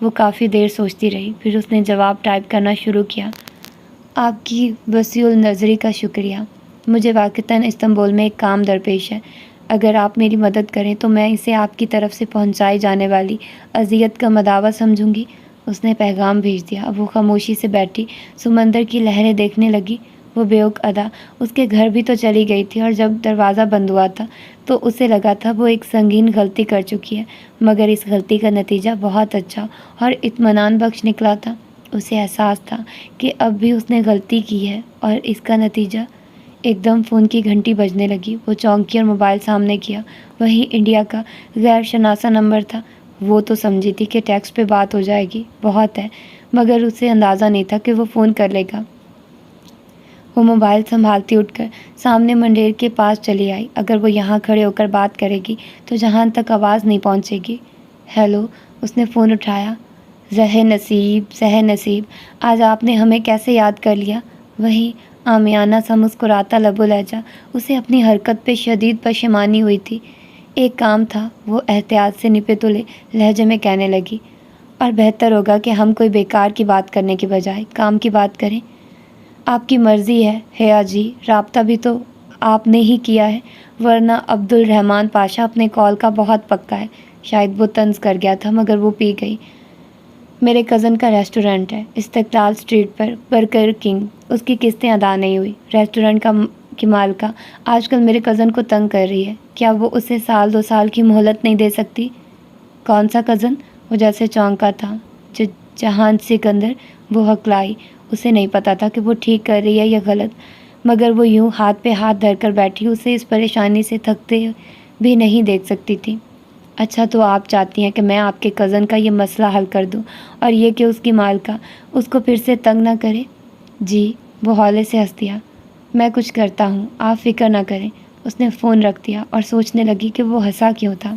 وہ کافی دیر سوچتی رہی، پھر اس نے جواب ٹائپ کرنا شروع کیا۔ آپ کی وسیع النظری کا شکریہ۔ مجھے واقعتاً استنبول میں ایک کام درپیش ہے۔ اگر آپ میری مدد کریں تو میں اسے آپ کی طرف سے پہنچائی جانے والی اذیت کا مداوع سمجھوں گی۔ اس نے پیغام بھیج دیا۔ اب وہ خاموشی سے بیٹھی سمندر کی لہریں دیکھنے لگی۔ وہ بیوق ادا اس کے گھر بھی تو چلی گئی تھی، اور جب دروازہ بند ہوا تھا تو اسے لگا تھا وہ ایک سنگین غلطی کر چکی ہے، مگر اس غلطی کا نتیجہ بہت اچھا اور اطمینان بخش نکلا تھا۔ اسے احساس تھا کہ اب بھی اس نے غلطی کی ہے، اور اس کا نتیجہ… ایک دم فون کی گھنٹی بجنے لگی۔ وہ چونکی اور موبائل سامنے کیا۔ وہی انڈیا کا غیر شناسہ نمبر تھا۔ وہ تو سمجھی تھی کہ ٹیکسٹ پہ بات ہو جائے گی، بہت ہے، مگر اسے اندازہ نہیں تھا کہ وہ فون کر لے گا۔ وہ موبائل سنبھالتی اٹھ کر سامنے منڈیر کے پاس چلی آئی۔ اگر وہ یہاں کھڑے ہو کر بات کرے گی تو جہان تک آواز نہیں پہنچے گی۔ ہیلو، اس نے فون اٹھایا۔ زہ نصیب، آج آپ نے ہمیں کیسے یاد کر لیا؟ وہی عامیانہ سا مسکراتا لب و لہجہ۔ اسے اپنی حرکت پہ شدید پشیمانی ہوئی تھی۔ ایک کام تھا، وہ احتیاط سے نپے تلے لہجے میں کہنے لگی، اور بہتر ہوگا کہ ہم کوئی بیکار کی بات کرنے کے بجائے کام کی بات کریں۔ آپ کی مرضی ہے حیا جی، رابطہ بھی تو آپ نے ہی کیا ہے، ورنہ عبد الرحمن پاشا اپنے کال کا بہت پکا ہے۔ شاید وہ طنز کر گیا تھا، مگر وہ پی گئی۔ میرے کزن کا ریسٹورنٹ ہے استقلال اسٹریٹ پر، برگر کنگ۔ اس کی قسطیں ادا نہیں ہوئی۔ ریسٹورنٹ کی مالکہ آج کل میرے کزن کو تنگ کر رہی ہے۔ کیا وہ اسے 1-2 سال کی مہلت نہیں دے سکتی؟ کون سا کزن؟ وہ جیسے چونکا تھا جہان سکندر۔ وہ ہکلائی۔ اسے نہیں پتا تھا کہ وہ ٹھیک کر رہی ہے یا غلط، مگر وہ یوں ہاتھ پہ ہاتھ دھر کر بیٹھی اسے اس پریشانی سے تھکتے بھی نہیں دیکھ سکتی تھی۔ اچھا، تو آپ چاہتی ہیں کہ میں آپ کے کزن کا یہ مسئلہ حل کر دوں، اور یہ کہ اس کی مالکہ اس کو پھر سے تنگ نہ کرے؟ جی، وہ ہولے سے ہنس دیا۔ میں کچھ کرتا ہوں، آپ فکر نہ کریں۔ اس نے فون رکھ دیا اور سوچنے لگی کہ وہ ہنسا کیوں تھا۔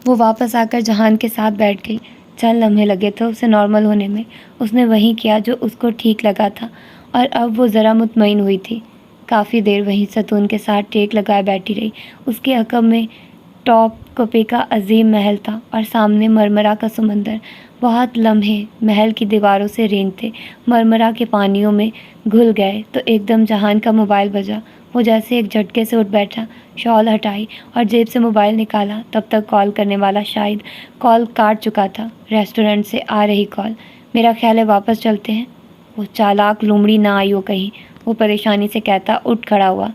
وہ واپس آ کر جہان کے ساتھ بیٹھ گئی۔ چند لمحے لگے تھے اسے نارمل ہونے میں۔ اس نے وہی کیا جو اس کو ٹھیک لگا تھا، اور اب وہ ذرا مطمئن ہوئی تھی۔ کافی دیر وہیں ستون کے ساتھ ٹیک لگائے بیٹھی رہی۔ اس کے عقب میں ٹاپ کپے کا عظیم محل تھا، اور سامنے مرمرا کا سمندر۔ بہت لمحے محل کی دیواروں سے رینگتے مرمرا کے پانیوں میں گھل گئے تو ایک دم جہان کا موبائل بجا۔ وہ جیسے ایک جھٹکے سے اٹھ بیٹھا، شال ہٹائی اور جیب سے موبائل نکالا۔ تب تک کال کرنے والا شاید کال کاٹ چکا تھا۔ ریسٹورنٹ سے آ رہی کال۔ میرا خیال ہے واپس چلتے ہیں۔ وہ چالاک لومڑی نہ آئی ہو کہیں، وہ پریشانی سے کہتا اٹھ کھڑا ہوا۔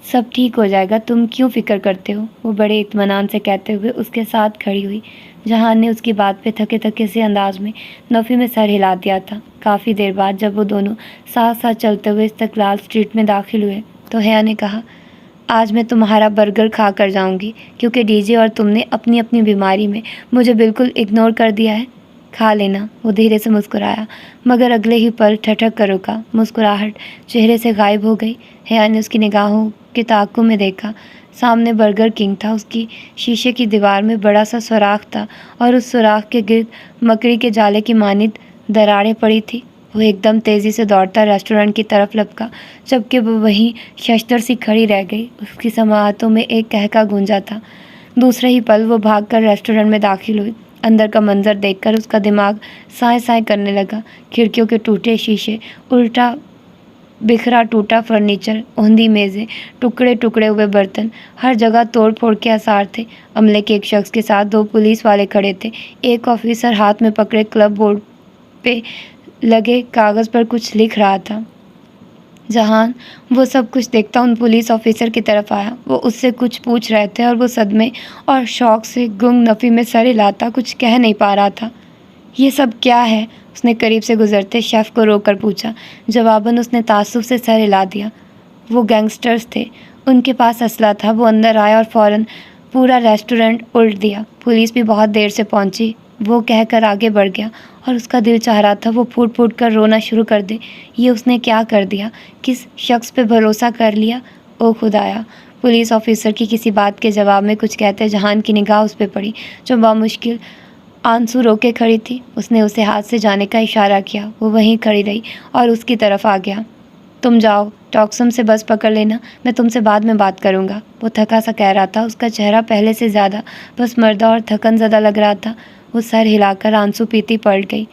سب ٹھیک ہو جائے گا، تم کیوں فکر کرتے ہو؟ وہ بڑے اطمینان سے کہتے ہوئے اس کے ساتھ کھڑی ہوئی۔ جہان نے اس کی بات پہ تھکے تھکے سے انداز میں نفی میں سر ہلا دیا تھا۔ کافی دیر بعد جب وہ دونوں ساتھ ساتھ چلتے ہوئے استقلال اسٹریٹ میں داخل ہوئے تو حیا نے کہا، آج میں تمہارا برگر کھا کر جاؤں گی، کیونکہ ڈی جے اور تم نے اپنی اپنی بیماری میں مجھے بالکل اگنور کر دیا ہے۔ کھا لینا۔ وہ دھیرے سے مسکرایا، مگر اگلے ہی پل ٹھٹک کر رکا۔ مسکراہٹ چہرے سے غائب ہو گئی۔ حیا نے اس کی نگاہوں کے تعاقب میں دیکھا۔ سامنے برگر کنگ تھا۔ اس کی شیشے کی دیوار میں بڑا سا سوراخ تھا، اور اس سوراخ کے گرد مکڑی کے جالے کی مانند دراڑیں پڑی تھی۔ وہ ایک دم تیزی سے دوڑتا ریسٹورنٹ کی طرف لپکا، جبکہ وہ وہیں ششدر سی کھڑی رہ گئی۔ اس کی سماعتوں میں ایک قہقہ گونجا تھا۔ دوسرے ہی پل وہ بھاگ کر ریسٹورنٹ میں داخل ہوئی۔ اندر کا منظر دیکھ کر اس کا دماغ سائیں سائیں کرنے لگا۔ کھڑکیوں کے ٹوٹے شیشے، الٹا بکھرا ٹوٹا فرنیچر، اوندھی میزیں، ٹکڑے ٹکڑے ہوئے برتن، ہر جگہ توڑ پھوڑ کے آثار تھے۔ عملے کے ایک شخص کے ساتھ 2 پولیس والے کھڑے تھے۔ ایک آفیسر ہاتھ میں پکڑے کلب بورڈ پہ لگے کاغذ پر کچھ لکھ رہا تھا۔ جہان وہ سب کچھ دیکھتا ان پولیس آفیسر کی طرف آیا۔ وہ اس سے کچھ پوچھ رہے تھے، اور وہ صدمے اور شوق سے گنگ نفی میں سر ہلاتا کچھ کہہ نہیں پا رہا تھا۔ یہ سب کیا ہے؟ اس نے قریب سے گزرتے شیف کو روک کر پوچھا۔ جواباً اس نے تعصب سے سر ہلا دیا۔ وہ گینگسٹرز تھے، ان کے پاس اسلحہ تھا۔ وہ اندر آئے اور فوراً پورا ریسٹورنٹ الٹ دیا۔ پولیس بھی بہت دیر سے پہنچی، وہ کہہ کر آگے بڑھ گیا، اور اس کا دل چاہ رہا تھا وہ پھوٹ پھوٹ کر رونا شروع کر دے۔ یہ اس نے کیا کر دیا؟ کس شخص پہ بھروسہ کر لیا؟ او خدایا! پولیس آفیسر کی کسی بات کے جواب میں کچھ کہتے جہان کی نگاہ اس پہ پڑی، جو بامشکل آنسو روکے کھڑی تھی۔ اس نے اسے ہاتھ سے جانے کا اشارہ کیا۔ وہ وہیں کھڑی رہی اور اس کی طرف آ گیا۔ تم جاؤ، ٹاکسم سے بس پکڑ لینا، میں تم سے بعد میں بات کروں گا۔ وہ تھکا سا کہہ رہا تھا۔ اس کا چہرہ پہلے سے زیادہ بس مردہ اور تھکن زدہ لگ رہا تھا۔ وہ سر ہلا کر آنسو پیتی پڑ گئی۔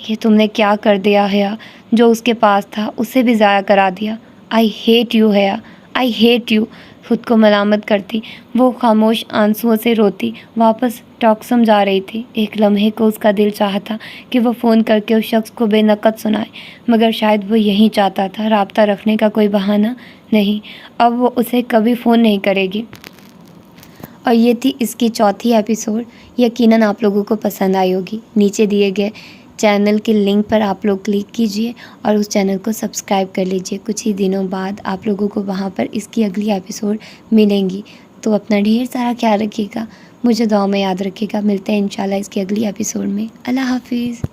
یہ تم نے کیا کر دیا حیا؟ جو اس کے پاس تھا اسے بھی ضائع کرا دیا۔ آئی ہیٹ یو حیا، آئی ہیٹ یو، خود کو ملامت کرتی وہ خاموش آنسوؤں سے روتی واپس ٹاکسم جا رہی تھی۔ ایک لمحے کو اس کا دل چاہتا کہ وہ فون کر کے اس شخص کو بے نقد سنائے، مگر شاید وہ یہی چاہتا تھا، رابطہ رکھنے کا کوئی بہانہ نہیں۔ اب وہ اسے کبھی فون نہیں کرے گی۔ اور یہ تھی اس کی چوتھی ایپیسوڈ۔ یقیناً آپ لوگوں کو پسند آئی ہوگی۔ نیچے دیے گئے چینل کے لنک پر آپ لوگ کلک کیجئے اور اس چینل کو سبسکرائب کر لیجئے۔ کچھ ہی دنوں بعد آپ لوگوں کو وہاں پر اس کی اگلی ایپیسوڈ ملیں گی۔ تو اپنا ڈھیر سارا خیال رکھیے گا، مجھے دعاؤں میں یاد رکھیے گا۔ ملتے ہیں انشاءاللہ اس کی اگلی ایپیسوڈ میں۔ اللہ حافظ۔